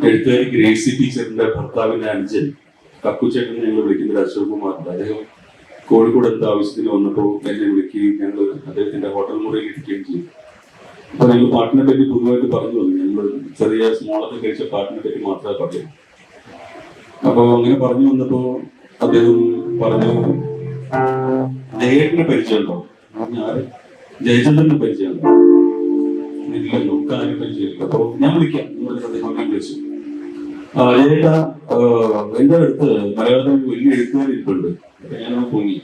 B: എഴുത്തുകാരി ഗ്രേസി ടീച്ചറിന്റെ ഭർത്താവിന്റെ അനുജൻ കക്കുച്ചേട്ടൻ ഞങ്ങൾ വിളിക്കുന്ന അശോക് കുമാർ, അദ്ദേഹം കോഴിക്കോട് എന്താ ആവശ്യത്തിന് വന്നപ്പോൾ എന്നെ വിളിക്കുകയും ഞങ്ങൾ അദ്ദേഹത്തിന്റെ ഹോട്ടൽ മുറിയിൽ ഇരിക്കുകയും ചെയ്തു. അപ്പൊ ഞങ്ങൾ പാട്ടിനെ പറ്റി പൊതുവായിട്ട് പറഞ്ഞു വന്നു. ഞങ്ങൾ ചെറിയ സ്മോളൊക്കെ കഴിച്ച പാട്ടിനെ പറ്റി മാത്രമേ പറയൂ. അപ്പൊ അങ്ങനെ പറഞ്ഞു വന്നപ്പോ അദ്ദേഹം പറഞ്ഞു, ജയേട്ടനെ പരിചയമുണ്ടോ? ഞാൻ ജയചന്ദ്രനെ പരിചയമുണ്ടോ? ഇല്ലല്ലോ, കാര്യം പരിചയമില്ല. അപ്പൊ ഞാൻ വിളിക്കാം, അദ്ദേഹം വിളിച്ചു. ജയേട്ട, എന്റെ അടുത്ത് മലയാളത്തിൽ വലിയ എഴുത്തുകാരിപ്പുണ്ട്. അപ്പൊ ഞാനത് പൊങ്ങി,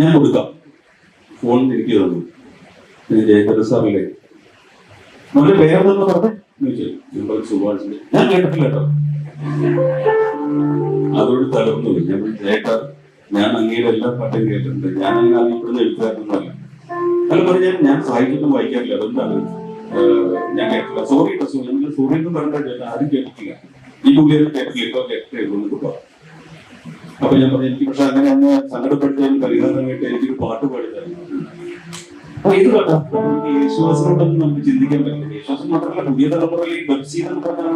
B: ഞാൻ കൊടുക്കാം, ഫോൺ എനിക്ക് തന്നു. ജയചന്ദ്ര സാറില്ലേ, നമ്മുടെ പേരെന്തെന്ന് പറഞ്ഞു. സുഭാഷിന്റെ ഞാൻ കേട്ടിട്ടില്ല കേട്ടോ. അതോട് തളർന്നു. ഞാൻ ജയേട്ട, ഞാൻ അങ്ങയുടെ എല്ലാ പാട്ടും കേട്ടിട്ടുണ്ട്, ഞാൻ അങ്ങനെ അറിയപ്പെടുന്ന എഴുത്തുകാരനൊന്നുമല്ല. അല്ല പറഞ്ഞാൽ ഞാൻ സാഹിത്യമൊന്നും വായിക്കാറില്ല, അതുകൊണ്ടാണ് ഞാൻ കേട്ടില്ല. സോറി കേട്ടോ, സോറി ഒന്നും പറഞ്ഞിട്ടില്ല, ആരും കേട്ടിട്ടില്ല. ഈ പുള്ളിയൊന്നും കേട്ടില്ല, ഇപ്പൊ കേട്ടിട്ട്. അപ്പൊ ഞാൻ പറഞ്ഞു, എനിക്ക് പക്ഷെ അങ്ങനെ ഒന്ന് സങ്കടപ്പെടുത്തിയാൽ പരിഹാരമായിട്ട് എനിക്കൊരു പാട്ട് പാടിത്തരാം. അപ്പൊ ഇത് കേട്ടോ, യേശുദാസിനോടൊന്നും നമുക്ക് ചിന്തിക്കാൻ പറ്റില്ല. യേശുദാസ് മാത്രമല്ല, പുതിയ തലമുറയിൽ വെബ്സീൻ എന്ന് പറഞ്ഞാൽ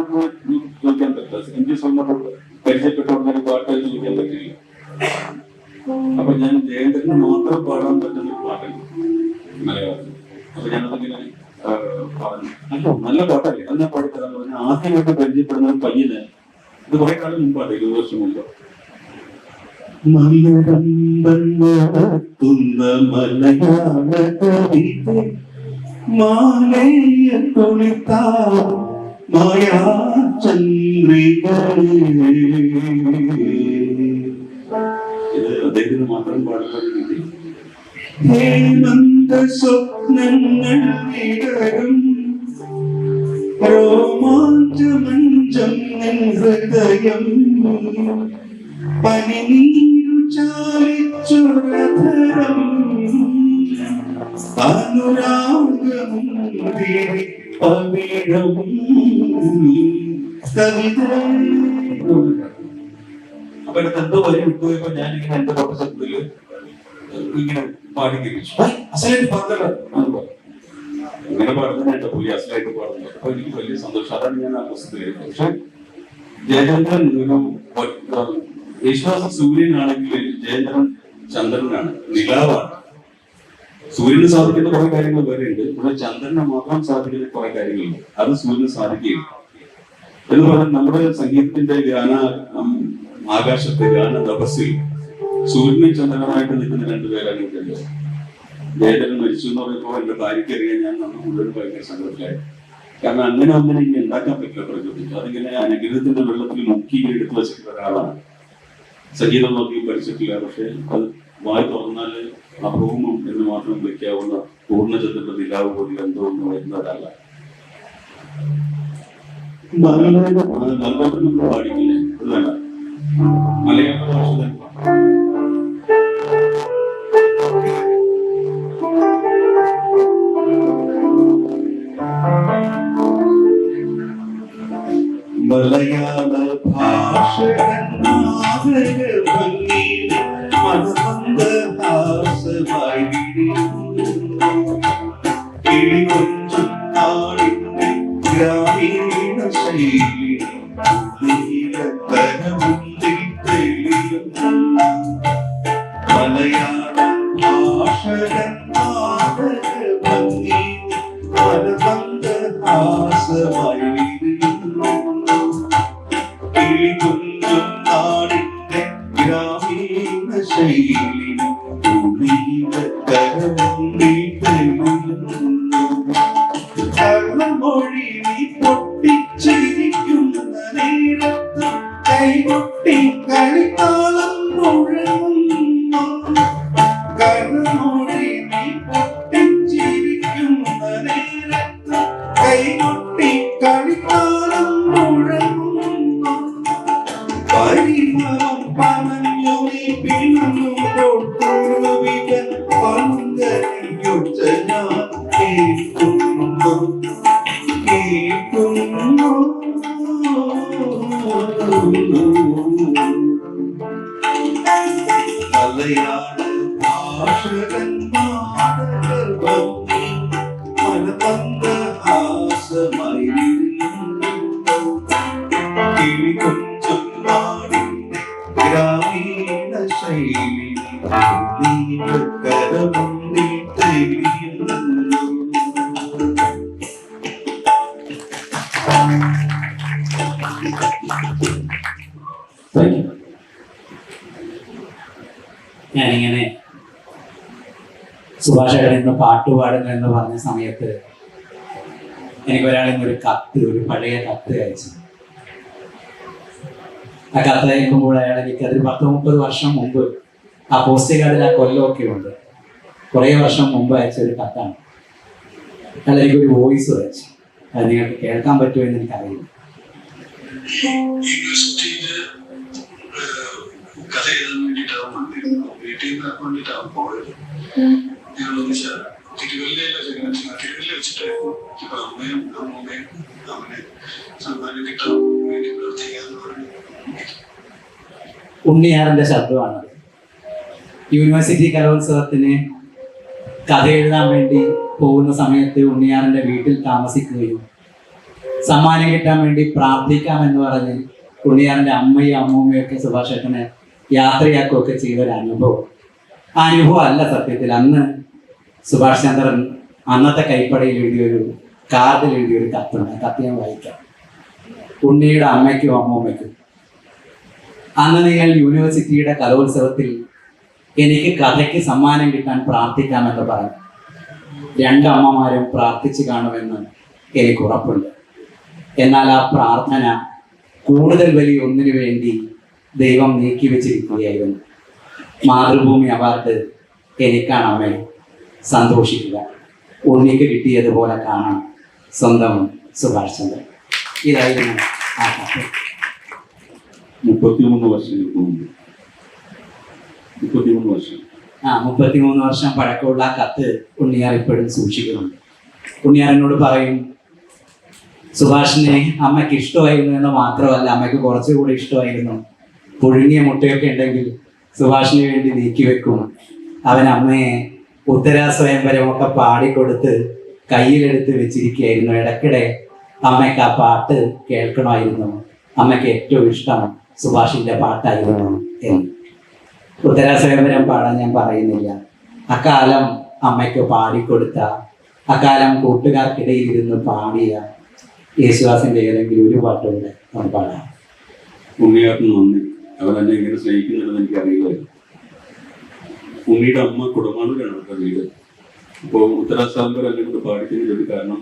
B: ചോദിക്കാൻ പറ്റില്ല. എം.ജി. ശ്രീകുമാറിനോട് പരിചയപ്പെട്ടോടൊന്നും പാട്ട് ചോദിക്കാൻ പറ്റില്ല. അപ്പൊ ഞാൻ ജയചന്ദ്രന് മാത്രം പാടാൻ പറ്റുന്ന ഒരു പാട്ടുണ്ട് മലയാളത്തിൽ. അപ്പൊ ഞാനതിങ്ങനെ പറഞ്ഞു, അല്ലോ നല്ല പാട്ടല്ലേ, അത് ഞാൻ പാടിത്തരാൻ പറഞ്ഞു. ആദ്യമായിട്ട് പരിചയപ്പെടുന്ന ഒരു പയ്യന്, ഇത് കുറെ കാലം മുമ്പാണ്, 20 വർഷം മുമ്പ്. ഇത് അദ്ദേഹത്തിന് മാത്രം പാടുന്ന രീതി.
C: ഹേമന്ത സ്വപ്നങ്ങൾ വിടരും രോമാഞ്ചമഞ്ചം ഹൃദയം പനിനീരു ചാലിച്ചുരധരം അനുരാഗം പവിഴം കവിത.
B: അപ്പൊ എനിക്ക് എന്തോ വരി വിട്ടുപോയപ്പോ ഞാനിങ്ങനെ എന്റെ ഫോട്ടോസെറ്റില് ഇങ്ങനെ പാടി കേൾപ്പിച്ചു. അസലായിട്ട് പാടല്ലോ, ഇങ്ങനെ പാടുന്ന എന്റെ പുള്ളി അസലായിട്ട് പാടുന്നു. അപ്പൊ എനിക്ക് വലിയ സന്തോഷം. അതാണ് ഞാൻ ആ പുസ്തകത്തിൽ. പക്ഷെ ജയചന്ദ്രൻ യേശുദാസ് സൂര്യനാണെങ്കിൽ ജയചന്ദ്രൻ ചന്ദ്രനാണ്, നിലാവാണ്. സൂര്യന് സാധിക്കുന്ന കുറെ കാര്യങ്ങൾ വേറെ ഉണ്ട്, പക്ഷെ ചന്ദ്രനെ മാത്രം സാധിക്കുന്ന കുറെ കാര്യങ്ങളുണ്ട്. അത് സൂര്യന് സാധിക്കുകയില്ല എന്ന് പറഞ്ഞാൽ നമ്മുടെ സംഗീതത്തിന്റെ ഗാന ആകാശത്തെ ഗാന തപസ്സിൽ സൂര്യനും ചന്ദ്രനായിട്ട് നിൽക്കുന്ന രണ്ടുപേരാണ് ഇതല്ലോ. ജയചന്ദ്രൻ മരിച്ചു എന്ന് പറയുമ്പോൾ എന്റെ ഭാര്യയ്ക്ക് അറിയാൻ ഞാൻ നമ്മൾ മുഴുവൻ ഭയങ്കര സങ്കടത്തിലായി. കാരണം അങ്ങനെ ഒന്നിനെ ഇങ്ങനെ ഉണ്ടാക്കാൻ പറ്റില്ല പ്രകൃതിക്ക്. അതിങ്ങനെ അനുഗ്രഹത്തിന്റെ വെള്ളത്തിൽ മുക്കി എടുത്തു വെച്ചിട്ടുള്ള ഒരാളാണ്. സംഗീതം നോക്കി പഠിച്ചിട്ടില്ല, പക്ഷെ അത് വായി തുറന്നാല് അഭൂമം എന്ന് മാത്രം വിളിക്കാവുന്ന പൂർണ്ണചന്ദ്രന്റെ നിലാവ് പോലെ എന്തോ ഒന്ന് വരുന്ന ഒരാളാണ്. നല്ലോണം പാടിക്കില്ലേ, അത് വേണ്ട, മലയാള ഭാഷ തന്നെ.
C: മലയാള ഭാഷ കിളികൊഞ്ചും നാടിന്റെ ഗ്രാമീണ ശൈലി നീലത്തരമുന്തിൽ തെളിയും മലയാള ഭാഷ ഭംഗി മനബന്ധ കിളികൊഞ്ചും നാടിന്റെ ഗ്രാമീണ ശൈലി കരമുണ്ടി തെളിയുന്നു കള്ളമൊഴി നീ പൊട്ടിച്ചിരിക്കുന്ന നേരത്ത് കൈകൊട്ടി കളിത്താളം മുഴങ്ങുന്നു കള്ളമൊഴി നീ പൊട്ടിച്ചിരിക്കുന്ന നേരത്ത് കൈകൊട്ടി കളിത്താളം മുഴങ്ങുന്നു പരിമളം പണഞ്ഞു നീ പിന്നുമ്പോൾ പൂർവികൻ പങ്കയൊച്ച ഞാൻ കേൾക്കുന്നു കേൾക്കുന്നു മലയാള ഭാഷകന്മാരുടെ ഭംഗി മനമന്ദഹാസമായി കിളികൊഞ്ചും നാടിന്റെ ഗ്രാമീണ ശൈലി കരമുണ്ടി തെളിയുന്നു
B: താങ്ക് യു.
A: ഞാനിങ്ങനെ സുഭാഷേട്ടൻ ഇന്ന് പാട്ടുപാടുന്നു എന്ന് പറഞ്ഞ സമയത്ത് എനിക്ക് ഒരാൾ ഇന്നൊരു കത്ത്, ഒരു പഴയ കത്ത് അയച്ചു. ആ കത്ത് അയക്കുമ്പോൾ അയാൾ എനിക്ക് അതൊരു 10-30 വർഷം മുമ്പ് ആ പോസ്റ്റ് കാർഡിൽ ആ കൊല്ലമൊക്കെ ഉണ്ട്, കുറേ വർഷം മുമ്പ് അയച്ച ഒരു കത്താണ്. അയാൾ എനിക്കൊരു വോയിസ് അയച്ചു. അത് നിങ്ങൾക്ക് കേൾക്കാൻ പറ്റുമോ എന്ന് എനിക്കറിയില്ല.
D: യൂണിവേഴ്സിറ്റിയില് കഥ എഴുതാൻ വേണ്ടിയിട്ടാവും വന്നിരുന്നു. വീട്ടിൽ നിന്ന് വേണ്ടിയിട്ടാവും പോയത്. ഞങ്ങൾ ഒന്നിച്ച തിരുവല്ലയിലെ തിരുവല്ല വെച്ചിട്ടായിരുന്നു ഇപ്പൊ അമ്മയും അമ്മൂമ്മയും അവനെ സമ്മാനം കിട്ടാൻ വേണ്ടി പ്രവർത്തിക്കാന്ന് പറഞ്ഞു.
A: ഉണ്ണിയാറിന്റെ ശബ്ദമാണത്. യൂണിവേഴ്സിറ്റി കലോത്സവത്തിന് കഥ എഴുതാൻ വേണ്ടി പോകുന്ന സമയത്ത് ഉണ്ണിയാറിന്റെ വീട്ടിൽ താമസിക്കുകയും സമ്മാനം കിട്ടാൻ വേണ്ടി പ്രാർത്ഥിക്കാമെന്ന് പറഞ്ഞ് ഉണ്ണിയാറിന്റെ അമ്മയും അമ്മൂമ്മയും ഒക്കെ സുഭാഷേട്ടനെ യാത്രയാക്കുകയൊക്കെ ചെയ്തൊരു അനുഭവം. ആ അനുഭവം അല്ല സത്യത്തിൽ. അന്ന് സുഭാഷ് ചന്ദ്രൻ അന്നത്തെ കൈപ്പടയിൽ എഴുതിയൊരു കാർഡിൽ എഴുതിയൊരു കത്തുണ്ട്. ആ കത്ത് ഞാൻ വായിക്കാം. ഉണ്ണിയുടെ അമ്മയ്ക്കും അമ്മൂമ്മയ്ക്കും, അന്ന് നിങ്ങൾ യൂണിവേഴ്സിറ്റിയുടെ കലോത്സവത്തിൽ എനിക്ക് കഥയ്ക്ക് സമ്മാനം കിട്ടാൻ പ്രാർത്ഥിക്കാമെന്ന് പറഞ്ഞു. 2 അമ്മമാരും പ്രാർത്ഥിച്ചു കാണുമെന്ന് എനിക്ക് ഉറപ്പുണ്ട്. എന്നാൽ ആ പ്രാർത്ഥന കൂടുതൽ വലിയ ഒന്നിനു വേണ്ടി ദൈവം നീക്കി വെച്ചിരിക്കുകയായിരുന്നു. മാതൃഭൂമി അവാർഡ് എനിക്കാണ് അമ്മേ, സന്തോഷിക്കുക. ഉണ്ണിക്ക് കിട്ടിയതുപോലെ കാണാം സ്വന്തം സുഭാഷ് ചന്ദ്രൻ. ഇതായിരുന്നു ആ കഥ.
B: 33 വർഷങ്ങൾക്ക് മുമ്പ് 33 വർഷം
A: 33 വർഷം പഴക്കമുള്ള ആ കത്ത് ഉണ്ണിയാർ ഇപ്പോഴും സൂക്ഷിക്കുന്നുണ്ട്. ഉണ്ണിയാർ എന്നോട് പറയും, സുഭാഷിനെ അമ്മയ്ക്ക് ഇഷ്ടമായിരുന്നു എന്ന് മാത്രമല്ല, അമ്മയ്ക്ക് കുറച്ചുകൂടി ഇഷ്ടമായിരുന്നു. പുഴുങ്ങിയ മുട്ടയൊക്കെ ഉണ്ടെങ്കിൽ സുഭാഷിന് വേണ്ടി നീക്കി വെക്കും. അവൻ അമ്മയെ ഉത്തരാ സ്വയംവരമൊക്കെ പാടിക്കൊടുത്ത് കയ്യിലെടുത്ത് വെച്ചിരിക്കുകയായിരുന്നു. ഇടയ്ക്കിടെ അമ്മയ്ക്ക് ആ പാട്ട് കേൾക്കണമായിരുന്നു. അമ്മയ്ക്ക് ഏറ്റവും ഇഷ്ടം സുഭാഷിന്റെ പാട്ടായിരുന്നു എന്ന്. ഉത്തരാ സ്വയംവരം പാടാൻ ഞാൻ പറയുന്നില്ല. അക്കാലം അമ്മയ്ക്ക് പാടിക്കൊടുത്ത, അക്കാലം കൂട്ടുകാർക്കിടയിൽ ഇരുന്ന് പാടിയ യേശുദാസിന്റെ ഏതെങ്കിലും ഒരു പാട്ടുണ്ട് നമ്മൾ പാടാം.
B: ഉണ്ണിയാറിന് നന്ദി. അവൻ എന്നെ ഇങ്ങനെ സ്നേഹിക്കുന്നുണ്ടെന്ന് എനിക്ക് അറിയില്ലായിരുന്നു. ഉണ്ണിയുടെ അമ്മ കുടമാളൂരാണ് അവരുടെ വീട്. അപ്പോൾ ഉത്തരാസാമ്പർ എന്നെ കൊണ്ട് പാടിക്കുന്നതിൻ്റെ ഒരു കാരണം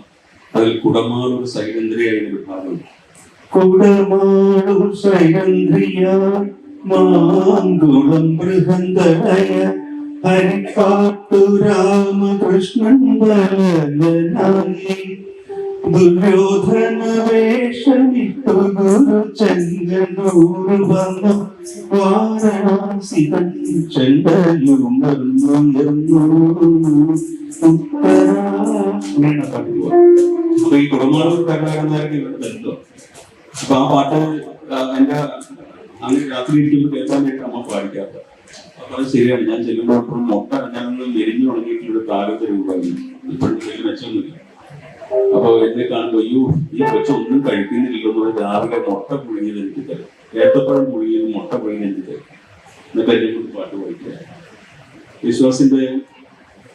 B: അതിൽ കുടമാളൂർ സൈലന്ദ്രിയായിരുന്നൊരു ഭാഗമുണ്ട്.
C: കുടമാളൂർ സൈലന്ദ്രിയ മാങ്കുളം ബൃഹന്തളയ ഹരിപ്പാട്ടു രാമകൃഷ്ണൻ ബലനായി ദുര്യോധന വേഷമിട്ടു ഗുരു ചന്ദ്രനൂർ വന്നു വാരണാസി ചെണ്ടയുണർന്നു.
B: അപ്പൊ ഈ കുടമാളൂർ കലാകാരന്മാരൊക്കെ ഇവരുടെ ബന്ധം. അപ്പൊ ആ പാട്ട് എന്റെ അങ്ങനെ രാത്രി ഇരിക്കുമ്പോൾ കേൾക്കാനായിട്ട് അമ്മ പാടിക്കാത്ത. അപ്പൊ അത് ശരിയാണ്. ഞാൻ ചെല്ലുമ്പോൾ മുട്ട ഞാനൊന്ന് മെരിഞ്ഞു തുടങ്ങിയിട്ടുള്ള കാലത്തെ രൂപമായിരുന്നു. ഇപ്പോഴും വലിയ മെച്ചമൊന്നുമില്ല. അപ്പൊ എന്നെ കാണുമ്പോൾ അയ്യോ ഈ കൊച്ച ഒന്നും കഴിക്കുന്നില്ലല്ലോ. രാവിലെ മുട്ട പുഴുങ്ങിയത് എനിക്ക് തരും, ഏത്തപ്പഴം പുഴുങ്ങിയത് മുട്ട പുഴുങ്ങിയത് എനിക്ക് തരും. എന്നിട്ട് എന്നെ കൊണ്ട് പാട്ട് പഠിക്കുക. വിശ്വാസിന്റെ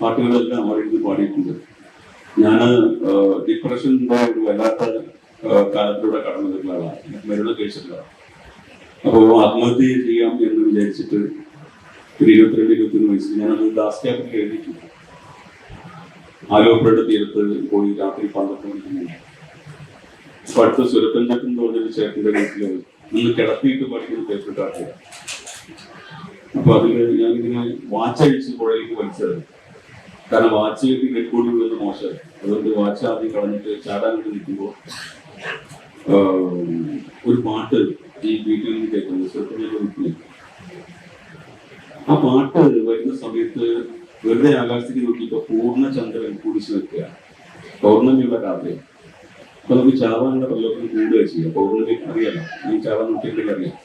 B: പാട്ടുകളെല്ലാം അവിടെ ഇരുന്ന് പാടിയിട്ടുണ്ട്. ഞാൻ ഡിപ്രഷന്റെ ഒരു വല്ലാത്ത കാലത്തിലൂടെ കടന്നു വരുന്ന ആളാണ്. മരുന്ന് കഴിച്ചിട്ടില്ല. അപ്പോൾ ആത്മഹത്യ ചെയ്യാം എന്ന് വിചാരിച്ചിട്ട് ഒരു 22-23 വയസ്സിൽ ഞാനത് ദാസ് ക്യാപിറ്റൽ എഴുതിയിട്ടുണ്ട്. ആലോപ്പുഴയുടെ തീരത്ത് പോയി രാത്രി 12 മണിക്ക് അപ്പൊ അടുത്ത സുരപ്പഞ്ചാട്ടം എന്ന് പറഞ്ഞൊരു ചേട്ടന്റെ വീട്ടില് നിന്ന് കിടത്തിയിട്ട് പഠിക്കുന്ന പേപ്പർ കാട്ടുക. അപ്പൊ അതില് ഞാനിങ്ങനെ വാച്ച് അഴിച്ച് പുഴയിലേക്ക് വലിച്ചത്. കാരണം വാച്ച് നെറ്റ് കൂടി വീഴുന്ന മോശം, അതുകൊണ്ട് വാച്ച് ആദ്യം കളഞ്ഞിട്ട് ചാടാനായിട്ട് നിൽക്കുമ്പോൾ ഒരു പാട്ട് ഈ വീട്ടിൽ നിന്ന് കേൾക്കുന്നത് സുരപ്പഞ്ചാട്ട വീട്ടിൽ. ആ പാട്ട് വരുന്ന സമയത്ത് വെറുതെ ആകാശത്തേക്ക് നോക്കിയപ്പോ പൂർണ്ണചന്ദ്രൻ കുടിച്ചു നിൽക്കുക, പൗർണമിയുള്ള രാത്രി. അപ്പൊ നമുക്ക് ചാവാനുള്ള പ്രലോഭനം കൂടുക ചെയ്യാം. പൗർണമി അറിയാലോ, ഈ ചാവാൻ നോക്കിയിട്ടുണ്ടെങ്കിൽ അറിയാം.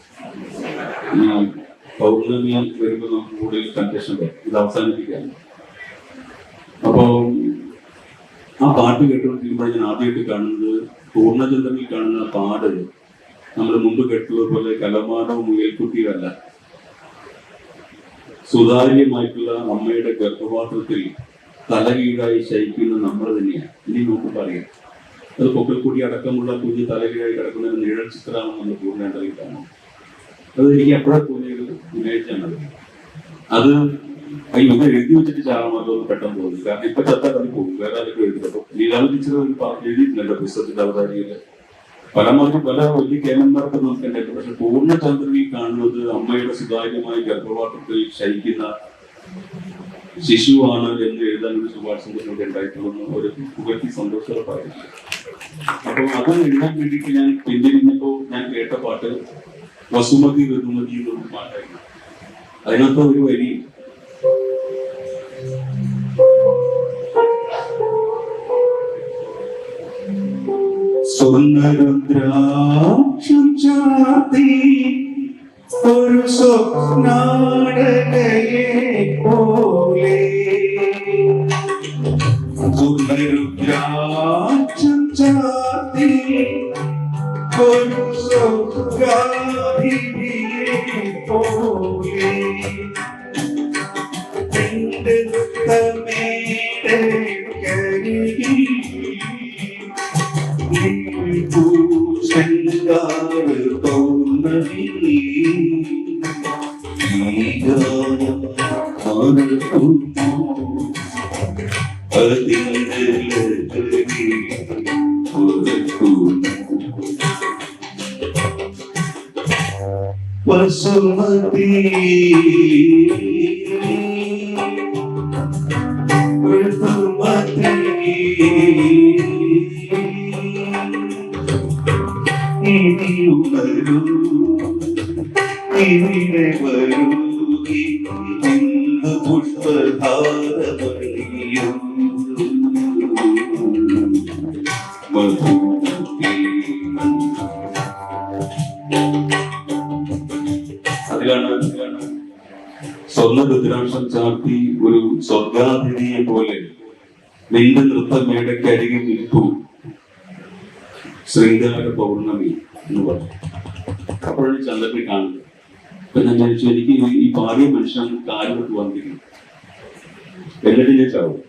B: ഈ പൗർണമി വരുമ്പോൾ നമുക്ക് കൂടുതൽ കൺഫ്യൂഷൻ വരും, ഇത് അവസാനിപ്പിക്കാൻ. അപ്പോ ആ പാട്ട് കേട്ടുകൊണ്ടിരിക്കുമ്പോൾ ഞാൻ ആദ്യമായിട്ട് കാണുന്നത് പൂർണ്ണചന്ദ്രനിൽ കാണുന്ന പാട് നമ്മൾ മുമ്പ് കേട്ടുള്ളത് പോലെ കലമാനവും മുയൽക്കുട്ടിയല്ല, സുതാര്യമായിട്ടുള്ള അമ്മയുടെ ഗർഭപാത്രത്തിൽ തലകീഴായി ശയിക്കുന്ന നമ്മൾ തന്നെയാണ്. ഇനി നമുക്ക് പറയാം, അത് പൊക്കൽക്കുടി അടക്കമുള്ള കുഞ്ഞ് തലകീഴായി കിടക്കുന്ന നിഴൽ ചിത്രമാണ് നമ്മൾ പൂർണ്ണേണ്ടതിൽ കാണുന്നത്. അത് എനിക്ക് എപ്പോഴും തോന്നിയൊരു ഇമേജാണത്. അത് ഇത് എഴുതി വെച്ചിട്ട് ചാവാമല്ലോ എന്ന് പെട്ടെന്ന് തോന്നി. കാരണം ഇപ്പൊ ചത്ത കളി പോകും, വേറെ ആരൊക്കെ എഴുതിയപ്പോ ലീലാവ് ടീച്ചർ എഴുതിയിട്ടുണ്ടല്ലോ പുസ്തകത്തിന്റെ അവതാരികയില്. പല വലിയ കേമന്മാർക്ക് നോക്കേണ്ടായിട്ട്. പക്ഷെ പൂർണ്ണചന്ദ്രനിൽ കാണുന്നത് അമ്മയുടെ സുതാര്യമായ ഗർഭപാത്രത്തിൽ ശയിക്കുന്ന ശിശുവാണ് എന്ന് എഴുതാൻ ഒരു സുഭാഷ് ചന്ദ്രനോട് ഉണ്ടായിട്ടുള്ള ഒരു പുകഴ്ത്തി സന്തോഷത്തോടെ പറയുന്നു. അപ്പൊ അത് എഴുതാൻ വേണ്ടിയിട്ട് ഞാൻ പിന്തിരിഞ്ഞപ്പോ ഞാൻ കേട്ട പാട്ട് വസുമതി ഋതുമതി എന്നൊരു പാട്ടായിരുന്നു. അതിനകത്ത് ഒരു വരി
C: സ്വർണ്ണരുദ്രാക്ഷം ചാർത്തി ഒരു സ്വപ്നാടകയെ പോലെ, സ്വർണ്ണരുദ്രാക്ഷം ചാർത്തി ഒരു സ്വപ്നാധിപിയെ പോലെ, എന്റെ നൃത്തമേടെ കരികിൽ വസുമതി ഋതുമതി ഇനിയുമരു ഇവിടെ വരൂ ഇന്ന് പുഷ്പധാരമണിയും അതിലാണ് സ്വർണ്ണ രുദ്രാക്ഷം ചാർത്തി ഒരു സ്വർഗാതിഥിയെ പോലെ നിന്റെ നൃത്തമേടയ്ക്ക് അരികിൽ നിൽക്കൂ ശൃംഗാര പൗർണമി എന്ന് പറഞ്ഞു. അപ്പോഴാണ് ചന്ദ്രനെ കാണുന്നത്. അപ്പൊ ഞാൻ വിചാരിച്ചു എനിക്ക് ഈ പാടിയ മനുഷ്യൻ കാലുകൊണ്ട് വന്നിരിക്കും, എന്നിട്ട് ഞാൻ ചാവും.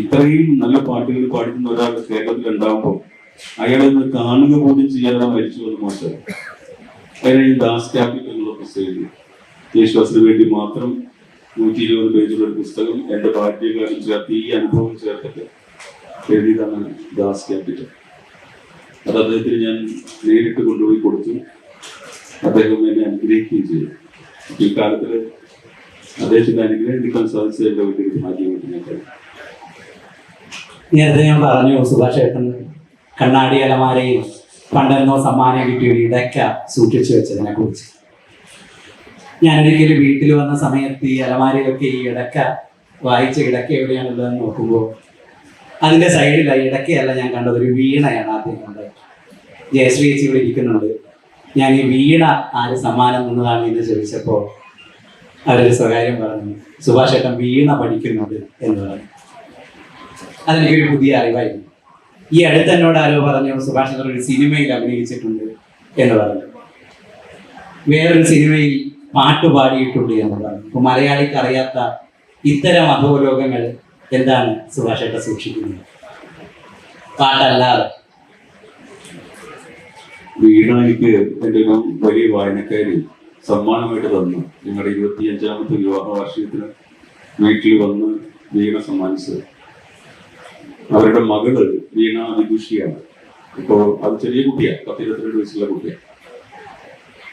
C: ഇത്രയും നല്ല പാട്ടുകൾ പാടുന്ന ഒരാൾ കേരളത്തിൽ ഉണ്ടാവുമ്പോൾ അയാളൊന്ന് കാണുക പോലും ചെയ്യാതെ മരിച്ചു എന്ന് മോശം. അതിനാണ് ഈ ദാസ് ക്യാപിറ്റൽ എന്നുള്ള പുസ്തകം യേശുദാസിന് വേണ്ടി മാത്രം 120 പേജുള്ള ഒരു പുസ്തകം എന്റെ ഭാഗ്യകാലം ചേർത്ത് ഈ അനുഭവം ചേർത്തിട്ട് എഴുതിയതാണ് ദാസ് ക്യാപിറ്റൽ. അത് അദ്ദേഹത്തിന് ഞാൻ നേരിട്ട് കൊണ്ടുപോയി കൊടുത്തു. അദ്ദേഹം എന്നെ അനുഗ്രഹിക്കുകയും ചെയ്തു. ഈ കാലത്തിൽ അദ്ദേഹത്തിന്റെ അനുഗ്രഹം എടുക്കാൻ സാധിച്ചതിന്റെ വലിയൊരു ഭാഗ്യമായിട്ട് ഞാൻ കഴിയും.
A: നേരത്തെ ഞാൻ പറഞ്ഞു സുഭാഷ് ഏട്ടൻ കണ്ണാടി അലമാരയിൽ പണ്ടെന്നോ സമ്മാനം കിട്ടിയ ഒരു ഇടയ്ക്ക സൂക്ഷിച്ചു വെച്ചതിനെ കുറിച്ച്. ഞാനൊരിക്കലും വീട്ടിൽ വന്ന സമയത്ത് ഈ അലമാരയിലൊക്കെ ഈ ഇടയ്ക്ക വായിച്ച ഇടയ്ക്ക എവിടെയാണുള്ളതെന്ന് നോക്കുമ്പോൾ അതിൻ്റെ സൈഡിലായി ഇടയ്ക്കയല്ല ഞാൻ കണ്ടത്, ഒരു വീണയാണ് ആദ്യം കണ്ടത്. ജയശ്രീ ചേച്ചി ഇവിടെ ഇരിക്കുന്നുണ്ട്. ഞാൻ ഈ വീണ ആര് സമ്മാനം നിന്നതാണ് എന്ന് ചോദിച്ചപ്പോൾ അവരൊരു സ്വകാര്യം പറഞ്ഞു, സുഭാഷ് ഏട്ടൻ വീണ പഠിക്കുന്നുണ്ട് എന്ന് പറഞ്ഞു. അതെനിക്കൊരു പുതിയ അറിവായിരുന്നു. ഈ അടുത്ത് എന്നോട് ആരോ പറഞ്ഞു സുഭാഷ് ഏട്ടൻ ഒരു സിനിമയിൽ അഭിനയിച്ചിട്ടുണ്ട് എന്ന് പറഞ്ഞു, വേറൊരു സിനിമയിൽ പാട്ട് പാടിയിട്ടുണ്ട് എന്ന് പറഞ്ഞു. അപ്പൊ മലയാളിക്ക് അറിയാത്ത ഇത്തരം അധോലോകങ്ങൾ എന്താണ് സുഭാഷ് ഏട്ടൻ സൂക്ഷിക്കുന്നത്? പാട്ടല്ലാതെ
C: വീണ എനിക്ക് എൻ്റെ ഒരു വലിയ വായനക്കാരി സമ്മാനമായിട്ട് തന്നു. ഞങ്ങളുടെ 25ാമത്തെ വിവാഹ വാർഷികത്തിന് വീട്ടിൽ വന്ന് വീണ സമ്മാനിച്ചത്. അവരുടെ മകള് വീണ വിദുഷിയാണ്. ഇപ്പോ അത് ചെറിയ കുട്ടിയാണ്, 10-22 വയസ്സുള്ള കുട്ടിയാണ്.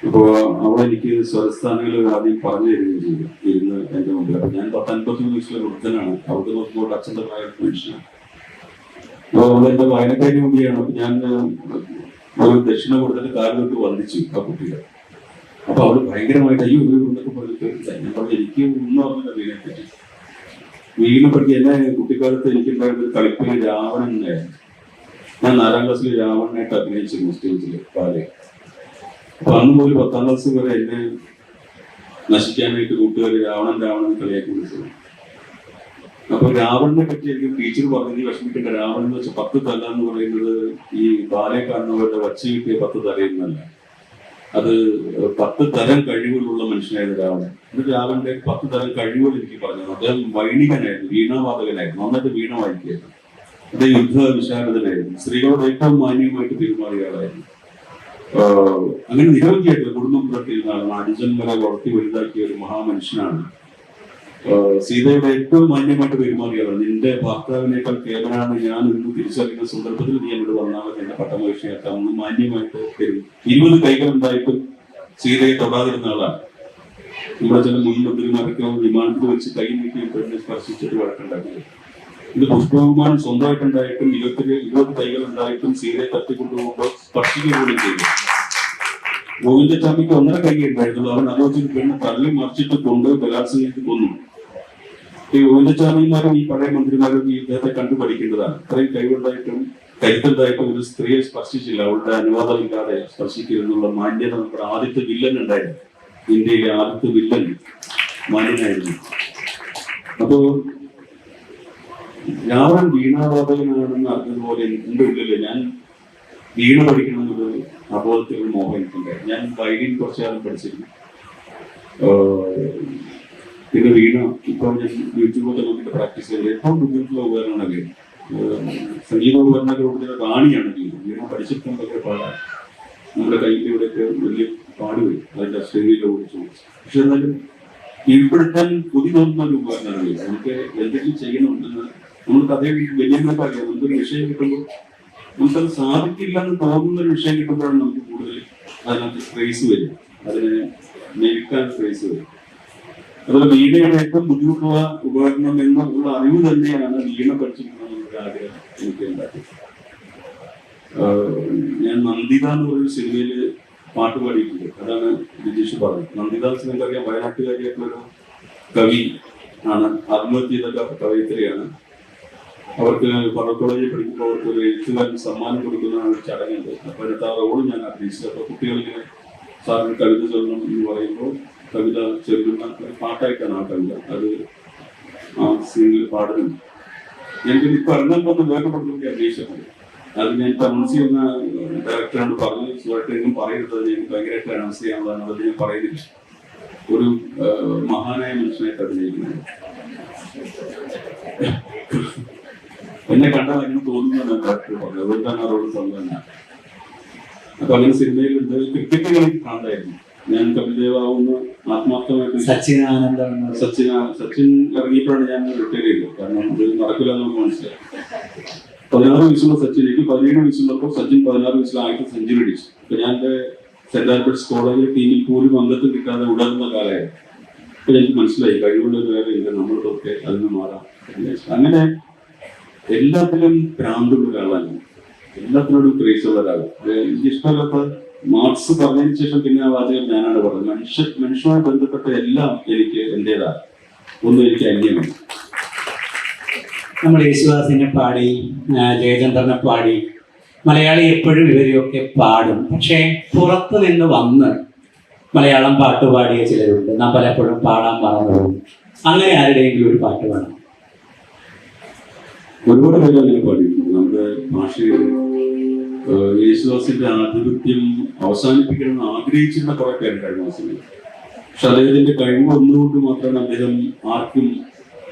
C: അപ്പോ അവളെനിക്ക് സ്വരസ്ഥാനങ്ങൾ ആദ്യം പറഞ്ഞു തരികയും ചെയ്തു ഇരുന്ന് എന്റെ മുമ്പിൽ. അപ്പൊ ഞാൻ 10-53 വയസ്സുള്ള വൃദ്ധനാണ്, അവർക്ക് നോക്കുമ്പോൾ അച്ഛൻ്റെ പ്രായ മനുഷ്യനാണ്. അപ്പൊ അവളെന്റെ വായനക്കാരി കൂടിയാണ്. അപ്പൊ ഞാൻ ഒരു ദക്ഷിണ കൊടുത്തിട്ട് കാലിലോട്ട് വന്ദിച്ചു ആ കുട്ടികളെ. അപ്പൊ അവള് ഭയങ്കരമായിട്ട് അയ്യോ എന്നൊക്കെ പറഞ്ഞിട്ട് ഞാൻ പറഞ്ഞു എനിക്ക് ഒന്നും അറിഞ്ഞില്ല വീണയെ പറ്റി. വീണെ പറ്റി എന്നെ കുട്ടിക്കാലത്ത് എനിക്കുണ്ടായിരുന്ന ഒരു കളിപ്പിന് രാവണൻ എന്നായിരുന്നു. ഞാൻ 4ാം ക്ലാസ്സിൽ രാവണനായിട്ട് അഭിനയിച്ചിരുന്നു സ്റ്റേജില് പാല്. അപ്പൊ അന്ന് മുതൽ 10ാം ക്ലാസ് വരെ എന്നെ നശിക്കാനായിട്ട് കൂട്ടുകാർ രാവണൻ കളിയാക്കി വിളിച്ചത്. അപ്പൊ രാവണനെ പറ്റി എനിക്ക് ടീച്ചർ പറഞ്ഞു വിഷമിക്കേണ്ട, രാവണൻ എന്ന് വെച്ചാൽ 10 തല എന്ന് പറയുന്നത് ഈ ബാലെ കാണുന്നവരുടെ വച്ച് കിട്ടിയ 10 തലയെന്നല്ല, അത് 10 തരം കഴിവുകളുള്ള മനുഷ്യനായിരുന്നു രാവണൻ. എന്നിട്ട് രാവണന്റെ 10 തരം കഴിവുകൾ എനിക്ക് പറഞ്ഞു. അദ്ദേഹം വൈണികനായിരുന്നു, വീണാവാദകനായിരുന്നു, നന്നായിട്ട് വീണ വായിക്കായിരുന്നു. അദ്ദേഹം യുദ്ധ വിശാരദനായിരുന്നു, സ്ത്രീകളോട് ഏറ്റവും മാന്യമായിട്ട് പെരുമാറിയ ആളായിരുന്നു. അങ്ങനെ നിരവധിയായിട്ട് കുടുംബം പുലർത്തിയിരുന്ന ആളാണ്. അനുജന്മരെ വളർത്തി വലുതാക്കിയ ഒരു മഹാമനുഷ്യനാണ്. സീതയുടെ ഏറ്റവും മാന്യമായിട്ട് പെരുമാറിയാണ്. നിന്റെ ഭർത്താവിനേക്കാൾ കേവലാണ് ഞാൻ എന്ന് തിരിച്ചറിയുന്ന സന്ദർഭത്തിൽ നീ എന്നോട് വന്നാൽ എന്റെ പട്ടമഹിഷിയാക്കാം ഒന്ന് മാന്യമായിട്ട് തരും. 20 കൈകൾ ഉണ്ടായിട്ടും സീതയെ തൊടാതിരുന്ന ആളാണ്. നമ്മുടെ ചില മുൻ മന്ത്രിമാരൊക്കെ വിമാനത്തിൽ വെച്ച് കൈ നീക്കി പെണ്ണിനെ സ്പർശിച്ചിട്ട് വഴക്കുണ്ടാക്കിയത്. ഇത് പുഷ്പവിമാനം സ്വന്തമായിട്ടുണ്ടായിട്ടും 20 കൈകൾ ഉണ്ടായിട്ടും സീതയെ തട്ടിക്കൊണ്ടുപോകുമ്പോൾ സ്പർശിക്കുക പോലും ചെയ്തു. ഗോവിന്ദസ്വാമിക്ക് 1.5 കൈ ഉണ്ടായിട്ടുള്ളൂ. അവൻ ആലോചിച്ച് പെണ്ണ് തള്ളി മറിച്ചിട്ട് കൊണ്ട് ബലാത്സംഗത്തിൽ കൊന്നു. ഈ ഗോവിന്ദസ്വാമിമാരും ഈ പഴയ മന്ത്രിമാരും ഈ ഇദ്ദേഹത്തെ കണ്ടു പഠിക്കേണ്ടതാണ്. ഇത്രയും കഴിവുണ്ടായിട്ടും കരുത്തുണ്ടായിട്ടും ഒരു സ്ത്രീയെ സ്പർശിച്ചില്ല, അവളുടെ അനുവാദം ഇല്ലാതെ സ്പർശിക്കരുതെന്നുള്ള മാന്യത നമ്മുടെ ആദ്യത്തെ വില്ലൻ ഉണ്ടായിരുന്നു. ഇന്ത്യയിലെ ആദ്യത്തെ വില്ലൻ മാന്യനായിരുന്നു. അപ്പോ രാവണൻ വീണാവാദകനാണെന്ന് അറിഞ്ഞതുപോലെ എന്റെ ഉള്ളില് ഞാൻ വീണ പഠിക്കണമെന്നൊരു അബോധത്തിലുള്ള മോഹം എനിക്കുണ്ടായി. ഞാൻ വയലിൻ കുറച്ചു കാലം പഠിച്ചിരുന്നു. പിന്നെ വീണ ഇപ്പോൾ ഞാൻ യൂട്യൂബൊക്കെ നോക്കിയിട്ട് പ്രാക്ടീസ് ചെയ്തത് ഏറ്റവും ബുദ്ധിമുട്ടുള്ള ഉപകരണമാണ്. സംഗീത ഉപകരണങ്ങളുടെ റാണിയാണ് വീണ. വീണ പഠിച്ചിട്ടുണ്ടെങ്കിൽ പാടാൻ നമ്മുടെ കയ്യിലൂടെയൊക്കെ വലിയ പാട് വരും, അതിന്റെ ശരീരം ഓടിച്ചു. പക്ഷെ എന്നാലും കീഴ്പ്പെടുത്താൻ കൊതി തോന്നുന്ന ഒരു ഉപകരണമാണ് വീണ. നമുക്ക് എന്തെങ്കിലും ചെയ്യണമെന്ന് നമുക്ക് അതേ വലിയവരൊക്കെ അറിയാം. നമുക്കൊരു വിഷയം കിട്ടുമ്പോൾ നമുക്കത് സാധിക്കില്ലെന്ന് തോന്നുന്ന ഒരു വിഷയം കിട്ടുമ്പോഴാണ് നമുക്ക് കൂടുതൽ അതിനകത്ത് ക്രേസ് വരും, അതിനെ നേരിട്ടാൻ ക്രേസ് വരും. അതുപോലെ വീണയുടെ ഏറ്റവും ബുദ്ധിമുട്ടുള്ള ഉപകരണം എന്നുള്ള അറിവ് തന്നെയാണ് വീണ പഠിച്ചിരിക്കണമെന്നൊരു ആഗ്രഹം എനിക്ക് ഉണ്ടാക്കി. ഞാൻ നന്ദിത എന്ന് പറയുന്ന സിനിമയില് പാട്ട് പാടിയിട്ടുണ്ട്. അതാണ് രജീഷ് പറഞ്ഞത്. നന്ദിത നിങ്ങൾക്കറിയാം, വയനാട്ടുകാരിയായിട്ടുള്ളൊരു കവി ആണ്. ആത്മഹത്യ ചെയ്ത കവയിത്രിയാണ്. അവർക്ക് ഫറൂഖ് കോളേജിൽ പഠിക്കുമ്പോൾ അവർക്ക് ഒരു എഴുത്തുകാരൻ സമ്മാനം കൊടുക്കുന്ന ഒരു ചടങ്ങുണ്ട്. അപ്പൊ അതിനകത്ത് ആ റോള് ഞാൻ അഭിനയിച്ചത്. അപ്പൊ കുട്ടികളിങ്ങനെ സാറിന് കവിത ചൊല്ലണം എന്ന് പറയുമ്പോൾ കവിത ചൊല്ലുന്ന പാട്ടായിട്ടാണ് ആ കവിത. അത് ആ സീനിൽ പാടുന്നുണ്ട്. ഞങ്ങൾക്ക് ഇപ്പൊ ഇറങ്ങുമ്പോൾ ഒന്ന് വേറെ പഠിത്തമൊക്കെ അന്വേഷിച്ചിട്ടുണ്ട്. അത് ഞാൻ അനൗൺസ് ചെയ്യുന്ന ഡയറക്ടറോട് പറഞ്ഞു, സുഹൃത്തുക്കളും പറയരുത്, ഞങ്ങൾക്ക് ഭയങ്കരമായിട്ട് അനൗൺസ് ചെയ്യാനുള്ളതാണ്. അത് ഞാൻ പറയുന്നില്ല. ഒരു മഹാനായ മനുഷ്യനായിട്ട് അഭിനയിക്കുന്നത് എന്നെ കണ്ടാൽ അങ്ങനെ തോന്നുന്നതാണ് ഡയറക്ടർ പറഞ്ഞത്. അതുകൊണ്ടാണ് അവരോട് സംഭവം. അപ്പൊ അങ്ങനെ സിനിമയിലുണ്ട്. ക്രിക്കറ്റ് കളി കാണായിരുന്നു ഞാൻ. കപിൽദേവാവുന്ന ആത്മാർത്ഥമായിട്ട് സച്ചിൻ ഇറങ്ങിയപ്പോഴാണ് ഞാൻ റിട്ടയർ ചെയ്തത്. കാരണം അത് നടക്കില്ല എന്ന് നമുക്ക് മനസ്സിലായി. 16 വയസ്സുള്ള സച്ചിനിലേക്ക് 17 വയസ്സുള്ളപ്പോൾ സച്ചിൻ 16 വയസ്സിൽ 1000 സെഞ്ചുറി അടിച്ചു. അപ്പൊ ഞാൻ എന്റെ സെന്റ് ആൽബർട്ട്സ് കോളേജിൽ ടീമിൽ പോലും അംഗത്വം കിട്ടാതെ ഉടർന്ന കാലമായിരുന്നു. അപ്പൊ എനിക്ക് മനസ്സിലായി കഴിവുള്ളത് വേറെ ഇല്ല, നമ്മൾക്കൊക്കെ അതിന് മാറാം. അങ്ങനെ എല്ലാത്തിലും ഭ്രാന്തുള്ള ഒരാളാണ്, എല്ലാത്തിനോടും ക്രേസ് ഉള്ള ഒരാളാണ്. എനിക്ക് ഇഷ്ടമല്ലാത്ത മാർക്സ് പറഞ്ഞതിന് ശേഷം പിന്നെ ആ വാചകം ഞാനാണ് പറഞ്ഞത്. മനുഷ്യനുമായി ബന്ധപ്പെട്ട എല്ലാം എനിക്ക് എന്റേതാണ്, ഒന്നും എനിക്ക് അന്യമാണ്.
A: നമ്മൾ യേശുദാസിനെ പാടി, ജയചന്ദ്രനെ പാടി, മലയാളി എപ്പോഴും ഇവരെയൊക്കെ പാടും. പക്ഷേ പുറത്തു നിന്ന് വന്ന് മലയാളം പാട്ട് പാടിയ ചിലരുണ്ട്, നാം പലപ്പോഴും പാടാൻ മറന്നു. അങ്ങനെ ആരുടെയെങ്കിലും ഒരു പാട്ട് പാടാം.
C: ഒരുപാട് പേര് അങ്ങനെ പാടിയിട്ടുണ്ട് നമ്മുടെ ഭാഷയിൽ. യേശുദാസിന്റെ ആധിപത്യം അവസാനിപ്പിക്കണമെന്ന് ആഗ്രഹിച്ചിരുന്ന കുറെ പേര് കഴിഞ്ഞ ദിവസം. പക്ഷെ അദ്ദേഹത്തിന്റെ കഴിവ് ഒന്നുകൊണ്ട് മാത്രമാണ് അദ്ദേഹം ആർക്കും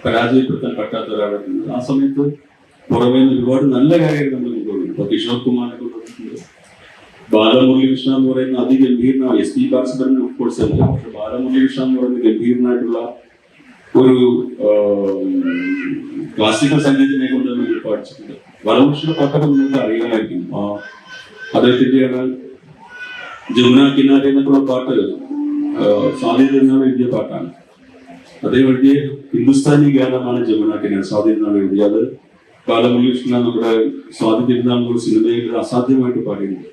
C: പരാജയപ്പെടുത്താൻ പറ്റാത്ത ഒരാളായിരുന്നു. ആ സമയത്ത് പുറമേ നിന്ന് ഒരുപാട് നല്ല കാര്യങ്ങൾ നമ്മൾ കൊണ്ടുവന്നു. ഇപ്പൊ കിഷോർ കുമാറിനെ കൊണ്ടുവന്നിട്ടുണ്ട്, ബാലമുരളീകൃഷ്ണൻ എന്ന് പറയുന്ന അതിഗംഭീരനായ SP ബാലസുബ്രഹ്മണ്യം ഓഫ് കോഴ്സ് അല്ല, പക്ഷെ ബാലമുരളീകൃഷ്ണൻ എന്ന് പറയുന്ന ഗംഭീരനായിട്ടുള്ള ഒരു ക്ലാസിക്കൽ സംഗീതത്തിനെ കൊണ്ട് നമ്മൾ പഠിച്ചിട്ടുണ്ട്. ബാലമുരളീകൃഷ്ണന്റെ പാട്ടൊക്കെ നിങ്ങൾക്ക് അറിയാമായിരിക്കും. അദ്ദേഹത്തിന്റെയാണ് ജമുന കിനാരെ എന്നൊക്കെയുള്ള പാട്ട് സ്വാതി തിരുനാൾ എഴുതിയ പാട്ടാണ്. അദ്ദേഹം എഴുതിയ ഹിന്ദുസ്ഥാനി ഗാനമാണ് ജമുന കിനാരെ, സ്വാതി തിരുനാൾ എഴുതിയത്. ബാലമുരളീകൃഷ്ണൻ നമ്മുടെ സ്വാതി തിരുനാൾ എന്നുള്ള സിനിമയിൽ അസാധ്യമായിട്ട് പാടിയിട്ടുണ്ട്.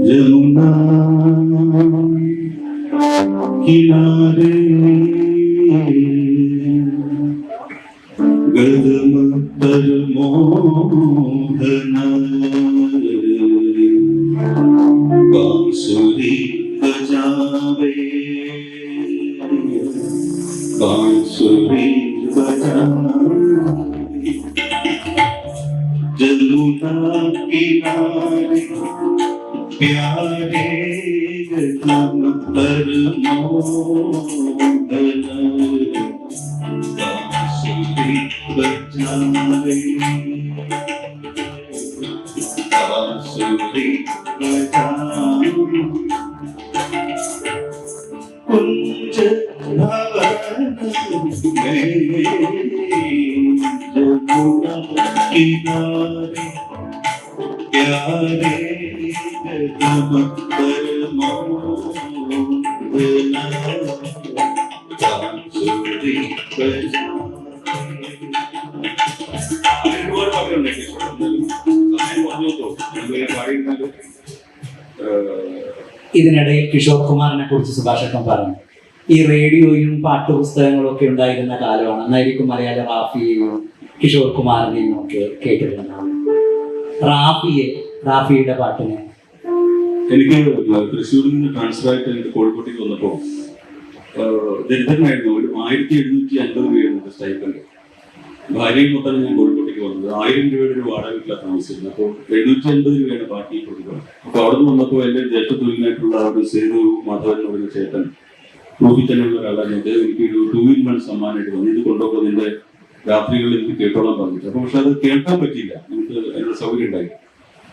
C: ജമുന കിനാരെ ഗദമതർ മോഹന ബാംസുരി ബജാവേ बांसुरी बजाए जमुना किनारे प्यारे गगन पर मोहन बांसुरी बजाए बांसुरी बजाए कुंज भवन में जमुना किनारे प्यारे गगन पर मोहन बांसुरी
A: ഇതിനിടയിൽ കിഷോർ കുമാറിനെ കുറിച്ച് സുഭാഷക്കം പറഞ്ഞു. ഈ റേഡിയോയും പാട്ടുപുസ്തകങ്ങളും ഒക്കെ ഉണ്ടായിരുന്ന കാലമാണ്. അന്നായിരിക്കും മലയാള റാഫിയെയും കിഷോർ കുമാറിനെയും ഒക്കെ കേട്ടിരുന്നതാണ്. റാഫിയുടെ പാട്ടിനെ
C: എനിക്ക് തൃശ്ശൂരിൽ നിന്ന് ട്രാൻസ്ഫർ ആയിട്ട് എനിക്ക് കോഴിക്കോട്ടേക്ക് വന്നപ്പോൾ ദരിദ്രനായിരുന്നു. ഒരു 1750 രൂപയായിരുന്നു സ്റ്റൈപ്പൻഡ്. ഭാര്യയും മൊത്തം ഞാൻ കോഴിക്കോട്ടേക്ക് വന്നത് 1000 രൂപയുടെ ഒരു വാടക വീട്ടിലാണ് താമസിച്ചിരുന്നത്. അപ്പോൾ 750 രൂപയാണ് ബാക്കി കൊടുക്കുന്നത്. അപ്പോൾ അവിടെ നിന്ന് വന്നപ്പോൾ എൻ്റെ ജ്യേഷ്ഠ തൊഴിലായിട്ടുള്ള ഒരു സേതു മാധവൻ എന്ന് പറയുന്ന ചേട്ടൻ റൂബി തന്നെയുള്ള ഒരാളാണ്. അദ്ദേഹം എനിക്ക് ഒരു 2-in-1 സമ്മാനമായിട്ട് വന്നു. ഇത് കൊണ്ടുപോകുമ്പോൾ നിന്റെ രാത്രികളിൽ എനിക്ക് കേട്ടോളാൻ പറഞ്ഞിട്ട്. അപ്പോൾ പക്ഷെ അത് കേൾക്കാൻ പറ്റിയില്ല, നമുക്ക് അതിനുള്ള സൗകര്യം ഉണ്ടായി.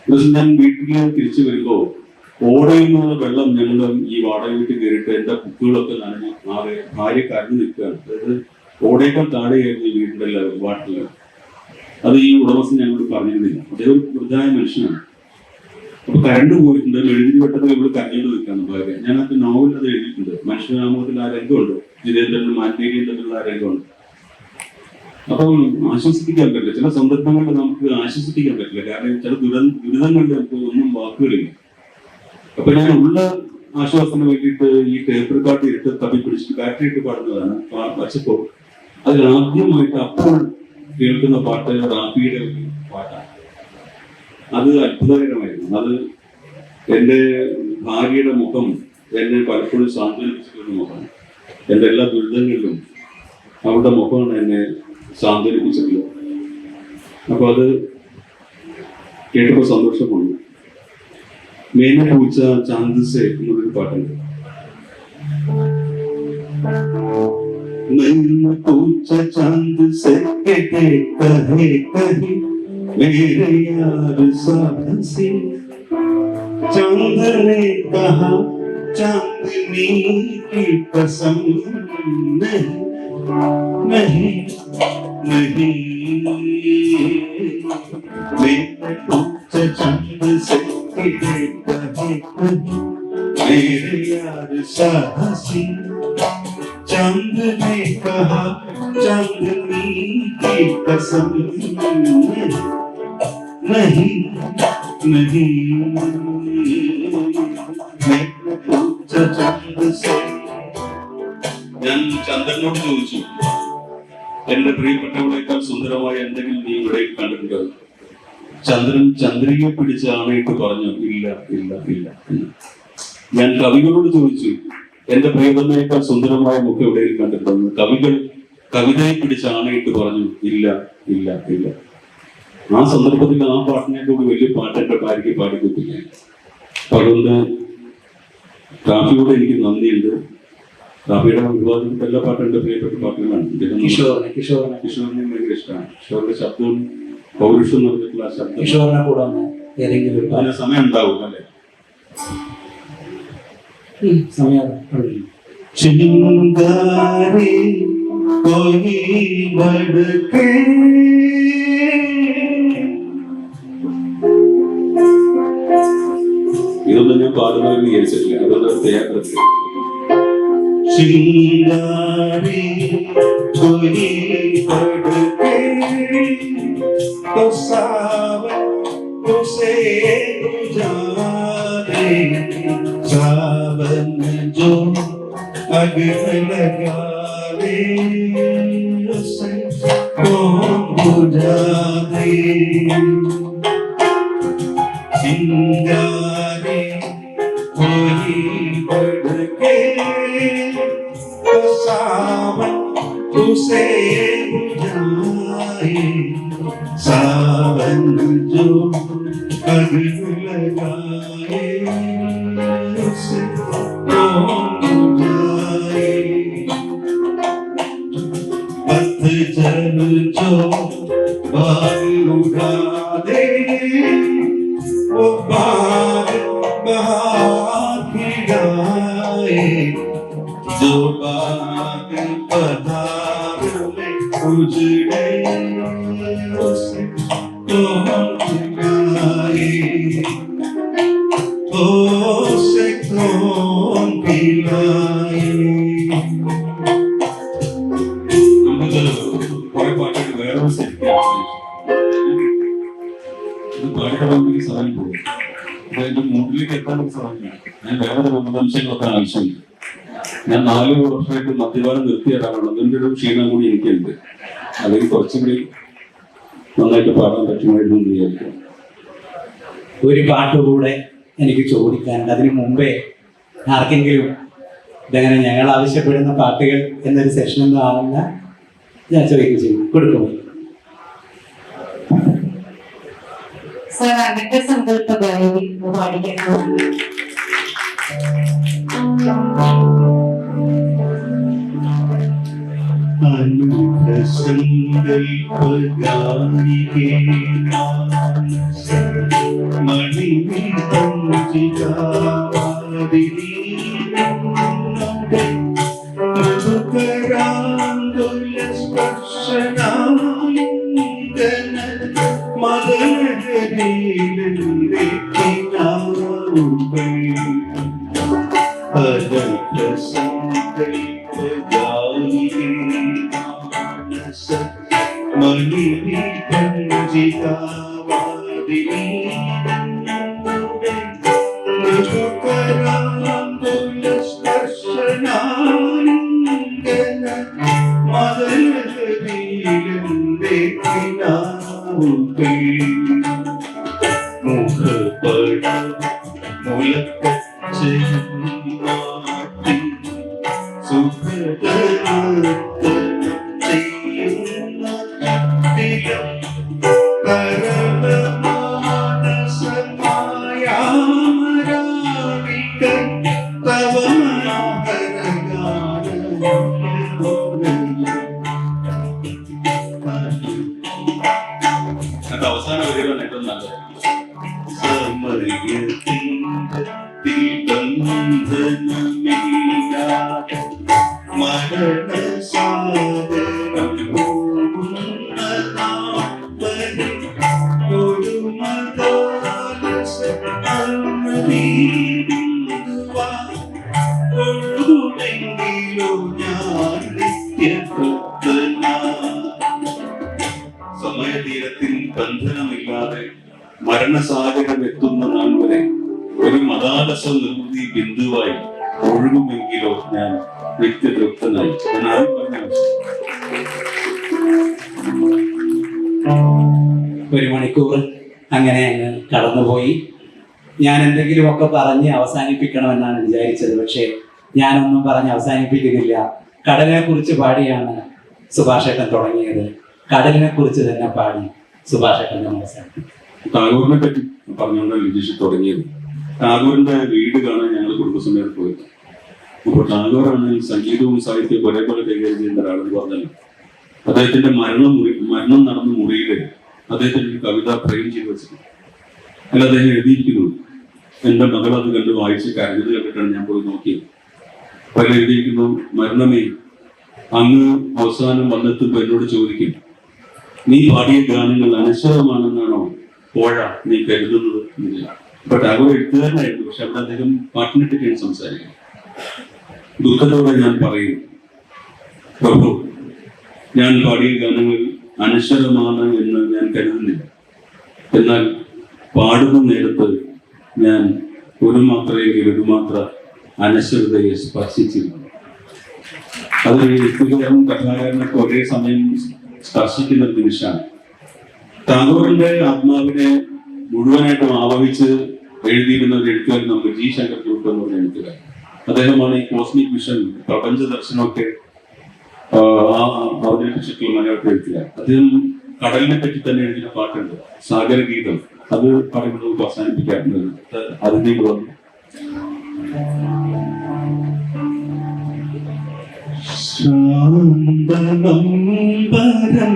C: പക്ഷെ ഞാൻ വീട്ടിൽ തിരിച്ചു വരുമ്പോൾ ഓടയിൽ നിന്ന് വെള്ളം ഞങ്ങൾ ഈ വാടക വീട്ടിൽ കയറിയിട്ട് എൻ്റെ കുട്ടികളൊക്കെ നനഞ്ഞ് ഭാര്യ കരഞ്ഞു നിൽക്കുകയാണ്. അതായത് ഓടയേക്കാൾ താഴെയായിരുന്നു ഈ വീടിൻ്റെ വാട്ടിൽ. അത് ഈ ഉടമസ്ഥൻ ഞങ്ങളോട് പറഞ്ഞിരുന്നില്ല. അദ്ദേഹം വൃദ്ധനായ മനുഷ്യനാണ്. അപ്പൊ കരണ്ട് പോയിട്ടുണ്ട്, എഴുതി വെട്ടത്തിൽ ഇവിടെ കരഞ്ഞോണ്ട് നിൽക്കാണ് ഭാര്യ. ഞാനത് നോവൽ അത് എഴുതിയിട്ടുണ്ട്. മനുഷ്യനാമത്തിൽ ആ രംഗമുണ്ട്, ജിതേന്ദ്രനും മാൻഡേരിയും തമ്മിലുള്ള ആ രംഗമുണ്ട്. അപ്പം ആശ്വസിപ്പിക്കാൻ പറ്റില്ല, ചില സന്ദർഭങ്ങളിൽ നമുക്ക് ആശ്വസിപ്പിക്കാൻ പറ്റില്ല. കാരണം ചില ദുരിതങ്ങളിൽ നമുക്ക് ഒന്നും വാക്കുകളില്ല. അപ്പൊ ഞാൻ ഉള്ള ആശ്വാസത്തിന് വേണ്ടിയിട്ട് ഈ ടേപ്പ് റെക്കോർഡ് ഇട്ട് തപ്പി പിടിച്ചിട്ട് ബാറ്ററി ഇട്ട് പാടുന്നതാണ് വച്ചപ്പോൾ അതിൽ ആദ്യമായിട്ട് അപ്പോൾ കേൾക്കുന്ന പാട്ട് റാഫിയുടെ ഒരു പാട്ടാണ്. അത് അത്ഭുതകരമായിരുന്നു. അത് എൻ്റെ ഭാര്യയുടെ മുഖം എന്നെ പലപ്പോഴും സാന്ത്വനിപ്പിച്ചിട്ടുള്ള മുഖമാണ്. എൻ്റെ എല്ലാ ദുരിതങ്ങളിലും അവളുടെ മുഖമാണ് എന്നെ സാന്ത്വനിപ്പിച്ചിട്ടുള്ളത്. അപ്പൊ അത് കേട്ടപ്പോൾ സന്തോഷമുണ്ട്. മേന പൂച്ച ചാന്ദസെ എന്നൊരു പാട്ടുണ്ട്. मैंने पूछा चांद से के देखता है कहीं मेरे यार साहसी. चांद ने कहा चांदनी की कसम नहीं नहीं नहीं. मैंने पूछा चांद से के देखता है कहीं मेरे यार साहसी. चांद ने कहा चांदनी की कसम नहीं नहीं. ഞാൻ ചന്ദ്രനോട് ചോദിച്ചു, എന്റെ പ്രിയപ്പെട്ടവളേക്കാൾ സുന്ദരമായ എന്തെങ്കിലും നീ ഇവിടെ കണ്ടിട്ടുണ്ടോ? ചന്ദ്രൻ ചന്ദ്രികയെ പിടിച്ച് ആണയിട്ട് പറഞ്ഞു ഇല്ല ഇല്ല ഇല്ല. ഞാൻ കവികളോട് ചോദിച്ചു, എന്റെ പ്രിയതമയേക്കാൾ സുന്ദരമായ മുഖം എവിടെയും കണ്ടിട്ടുണ്ടെന്ന്. കവികൾ കവിതയെ പിടിച്ച് ആണയിട്ട് പറഞ്ഞു ഇല്ല ഇല്ല ഇല്ല. ആ സന്ദർഭത്തിൽ ആ പാട്ടിനെ കൂടി വലിയ പാട്ട് എന്റെ ഭാര്യയ്ക്ക് പാടിക്കൊടുത്തില്ല. അതുകൊണ്ട് റാഫിയോട് എനിക്ക് നന്ദിയുണ്ട്. റാഫിയുടെ ഒരുപാട് എല്ലാ പാട്ടും എന്റെ പ്രിയപ്പെട്ട പാട്ടുകളാണ്. കിഷോറിനെ ഭയങ്കര ഇഷ്ടമാണ്. കിഷോറിന്റെ ശബ്ദവും പൗരുഷം എന്ന് പറഞ്ഞിട്ടുള്ള ശബ്ദം.
A: ഏതെങ്കിലും ഒരു
C: അതിന് സമയം ഉണ്ടാവും അല്ലേ?
A: സമയം
E: ചിങ്കാരി കോയി ബഡ്കേ
C: ഇതൊന്നും ഞാൻ പാടുന്നവർ വിചാരിച്ചിട്ടില്ല. അതൊന്നും തയ്യാറെടുത്ത്
E: चिंगारी कोई पड़के तो सावन उसे बुझाने सावन जो अग लगा दे उसे कौन बुझा दे चिंगारी कोई पड़के सावन उसे बुझाए सावन जो अग लगाए उसे कौन बुझाए पतझड़ जो बाल उड़ा दे वो बाल बहार खिलाए जो बाग पधार में उजड़े उसे कौन पिलाए उसे कौन पिलाए
C: നമുക്ക് കുറെ പാട്ടുകൾ വേറെ ഒരു സെറ്റാണ്. ഇത് പാടിക്കണമെങ്കിൽ സമയം പോകും. അതിന്റെ മൂഡിലേക്ക് എത്താൻ സമയമില്ല. ഞാൻ വേറെ വിമർശനങ്ങളൊക്കെ ആവശ്യമില്ല. ഞാൻ 4 വർഷമായിട്ട് മദ്യപാനം നിർത്തിയിടാറുണ്ട്. അതിൻ്റെ ഒരു ക്ഷീണം കൂടി എനിക്കുണ്ട്. അല്ലെങ്കിൽ കുറച്ചും കൂടി നന്നായിട്ട് പാടാൻ പറ്റുമായിരുന്നു എന്ന് വിചാരിക്കും.
A: ഒരു പാട്ടുകൂടെ എനിക്ക് ചോദിക്കാനുണ്ട്. അതിനു മുമ്പേ ആർക്കെങ്കിലും ഇതങ്ങനെ ഞങ്ങൾ ആവശ്യപ്പെടുന്ന പാട്ടുകൾ എന്നൊരു സെഷനൊന്നും ആവില്ല, ഞാൻ ചോദിക്കും കൊടുക്കുമോ?
F: സർ, അങ്ങനത്തെ സങ്കല്പ ഗായകി പാടിക്കണം.
E: संकल्पगायिके मणिविपञ्चिकादिनी मधुकराङ्गुलस्पर्शनालिङ्गन मदनगरीलन्दे किनारुपै अनन्त संकल्पगायिके मणिविपञ्चिकादिनी मधुकराङ्गुलस्पर्शनालिङ्गन मदनगरीलन्दे किनारुपै मुखपट मुलकच्चमाटी सुखदनर्तन ചെയ്യുന്ന ദിനം കരളമാനസമായാമരാവിക തവ
C: അത് അവസാന വരികളാണ് ഏറ്റവും നല്ലത്.
E: സമയത്തിൻ്റെ മരണസാഗരം പോകുന്ന നാപ്പതി ഒരു മദാലസ ഒഴുകുമെങ്കിലോ ഞാൻ നിത്യകൃതന. സമയതീരത്തിൽ ബന്ധനമില്ലാതെ മരണസാഗരം എത്തുന്ന നാൾ വരെ ഒരു മദാലസ നിർവൃതി ബിന്ദുവായി ഒഴുകുമെങ്കിലോ ഞാൻ നിത്യതൃപ്തനായി എന്നാണ് പറഞ്ഞത്.
A: ഒരു മണിക്കൂർ അങ്ങനെ അങ്ങ് കടന്നുപോയി. ഞാൻ എന്തെങ്കിലുമൊക്കെ പറഞ്ഞ് അവസാനിപ്പിക്കണമെന്നാണ് വിചാരിച്ചത്. പക്ഷേ ഞാനൊന്നും പറഞ്ഞ് അവസാനിപ്പിക്കുന്നില്ല. കടലിനെ കുറിച്ച് പാടിയാണ് സുഭാഷേട്ടൻ തുടങ്ങിയത്. കടലിനെ കുറിച്ച് തന്നെ പാടി സുഭാഷേട്ടൻ്റെ അവസാനം.
C: ടാഗോറിനെ പറ്റി പറഞ്ഞുകൊണ്ടാണ് ലിജീഷ് തുടങ്ങിയത്. ടാഗോറിന്റെ വീട് കാണാൻ ഞങ്ങൾ കുടുംബസമേതം പോയി. അപ്പോൾ ടാഗോറാണ് സംഗീതവും സാഹിത്യവും ഒരേപോലെ കൈകാര്യം ചെയ്യുന്ന ഒരാളെന്ന് പറഞ്ഞല്ലോ. അദ്ദേഹത്തിന്റെ മരണം നടന്ന മുറിയിൽ അദ്ദേഹത്തിന്റെ ഒരു കവിത ഫ്രെയിം ചെയ്ത് വെച്ചിട്ടുണ്ട്. അല്ല അദ്ദേഹം എഴുതിയിരിക്കുന്നു. എൻ്റെ മകൾ അത് കണ്ട് വായിച്ച് കരഞ്ഞത് കണ്ടിട്ടാണ് ഞാൻ പോയി നോക്കിയത്. അപ്പൊ അതിൽ എഴുതിയിരിക്കുന്നു, മരണമേ അങ്ങ് അവസാനം വന്നെത്തുമ്പോൾ എന്നോട് ചോദിക്കും, നീ പാടിയ ഗാനങ്ങൾ അനശ്വരമാണെന്നാണോ പോഴ നീ കരുതുന്നത്? അപ്പൊ ടാഗോർ എഴുത്തുകാരനായിരുന്നു, പക്ഷെ അവിടെ അദ്ദേഹം പാട്ടിനെ പറ്റിയാണ് സംസാരിക്കുന്നത്. ദുഃഖത്തോടെ ഞാൻ പറയും, പ്രഭു, ഞാൻ പാടിയ ഗാനങ്ങൾ അനശ്വരമാണ് എന്ന് ഞാൻ കരുതുന്നില്ല. എന്നാൽ പാടുന്ന നേരത്ത് ഞാൻ ഒരു മാത്ര അനശ്വരതയെ സ്പർശിച്ചിരുന്നു. അത് എഴുത്തുകാരനും കഥാകാരനൊക്കെ ഒരേ സമയം സ്പർശിക്കുന്ന ഒരു നിമിഷമാണ്. ടാഗോറിന്റെ ആത്മാവിനെ മുഴുവനായിട്ടും ആവഹിച്ച് എഴുതിയിരുന്ന ഒരു എഴുത്തുകാരൻ നമുക്ക് ജി ശങ്കർ കുറുപ്പ് എന്ന് പറഞ്ഞ എഴുത്തുകാരൻ. അദ്ദേഹമാണ് ഈ കോസ്മിക് വിഷൻ, പ്രപഞ്ച ദർശനമൊക്കെ അവതരിപ്പിച്ചിട്ടുള്ള മലയാളത്തിൽ എഴുത്തുകാരൻ. അദ്ദേഹം കടലിനെ പറ്റി തന്നെ എഴുതിയ പാട്ടുണ്ട്, സാഗരഗീതം. അത് പറയുന്നത് നമുക്ക് അവസാനിപ്പിക്കാറുണ്ട്. അതിലേക്ക് വന്നു. ശാന്തനമ്പരം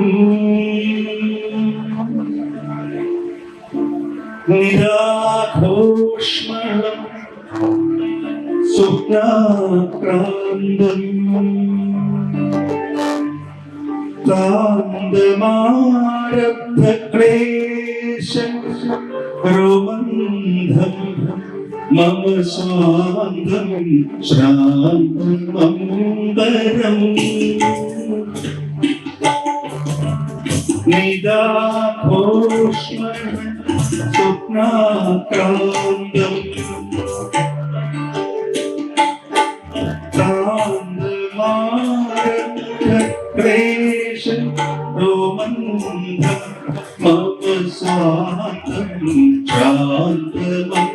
C: നിരാഘോഷ്മളം സ്വപ്നാക്രാന്തം ക്ലാന്തമാരബ്ധക്ലേശം രോമന്ധം മമ സ്വാന്തം ശ്രാന്തമംബരം നിദാഘോഷ്മളം സ്വപ്നാക്രാന്തം ക്ലേശം രോമന്ധം മമ സ്വാന്തം ശ്രാന്തമംബരം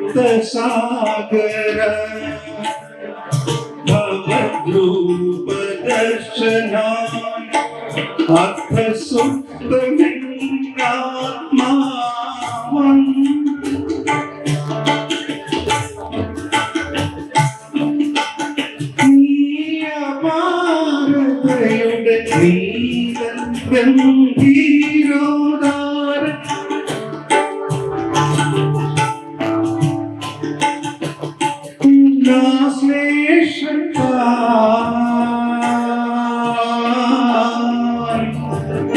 C: ദുഃഖസാഗര ഭവദ്രൂപദർശനാൻ അർത്ഥസുപ്തമിന്നാത്മാവം നീയപാരതയുടെ നീലം ഗംഭീരോദാര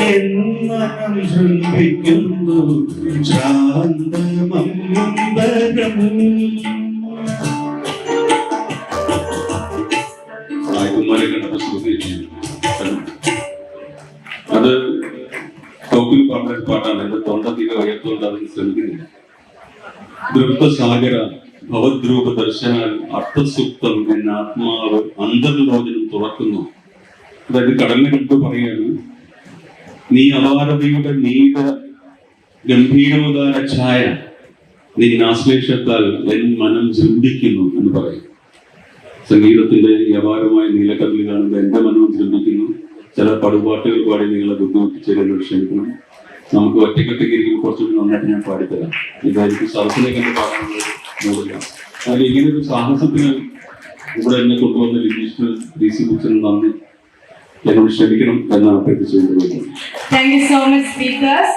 C: എന്മനം ചുംബിക്കുന്നു ശാന്തമംബരം.
B: ആയിരന്മാരെ കണ്ടപ്പോൾ ശ്രദ്ധിച്ചു. അത് ടോപ്പിൽ പറഞ്ഞ പാട്ടാണ്. എന്റെ തൊണ്ട തീരെ ഉയർത്തുകൊണ്ട് അതിന് ശ്രമിക്കുന്നില്ല. ദൃപ്തസാഗര ഭവദ്രൂപ ദർശനാൽ അർത്ഥസുപ്തം എന്ന ആത്മാവ് അന്തർലോചനം തുറക്കുന്നു. അതായത് കടലിനെ കണ്ടു പറയുകയാണ്, നീ അപാരതയുടെ നീല ഗംഭീരോദാര ഛായ നിന്നാശ്ലേഷത്താൽ എൻ മനം ചുംബിക്കുന്നു എന്ന് പറയും. സംഗീതത്തിന്റെ ഈ അപാരമായ നീലക്കടലിൽ കാണുമ്പോൾ എന്റെ മനവും ചുംബിക്കുന്നു. ചില പടുപാട്ടുകൾ പാടി നിങ്ങളെ ബുദ്ധിമുട്ടിച്ചതിനോട് ക്ഷമിക്കണം. നമുക്ക് ഒറ്റയ്ക്കൊറ്റയ്ക്ക് ഇരിക്കുമ്പോൾ കുറച്ചുകൂടി നന്നായിട്ട് ഞാൻ പാടിത്തരാം. ഇതായിരിക്കും സദസ്സിലേക്ക് എന്റെ പാടാനുള്ളത് നോക്കില്ല. അതിൽ ഇങ്ങനൊരു സാഹസത്തിന് ഇവിടെ എന്നെ കൊണ്ടുവന്ന ലിജീഷിന് DC ബുക്സിന് നന്ദി. എന്നോട് ക്ഷമിക്കണം എന്നാണ് അഭ്യർത്ഥിച്ചുകൊണ്ട്.
F: Thank you so much, speakers.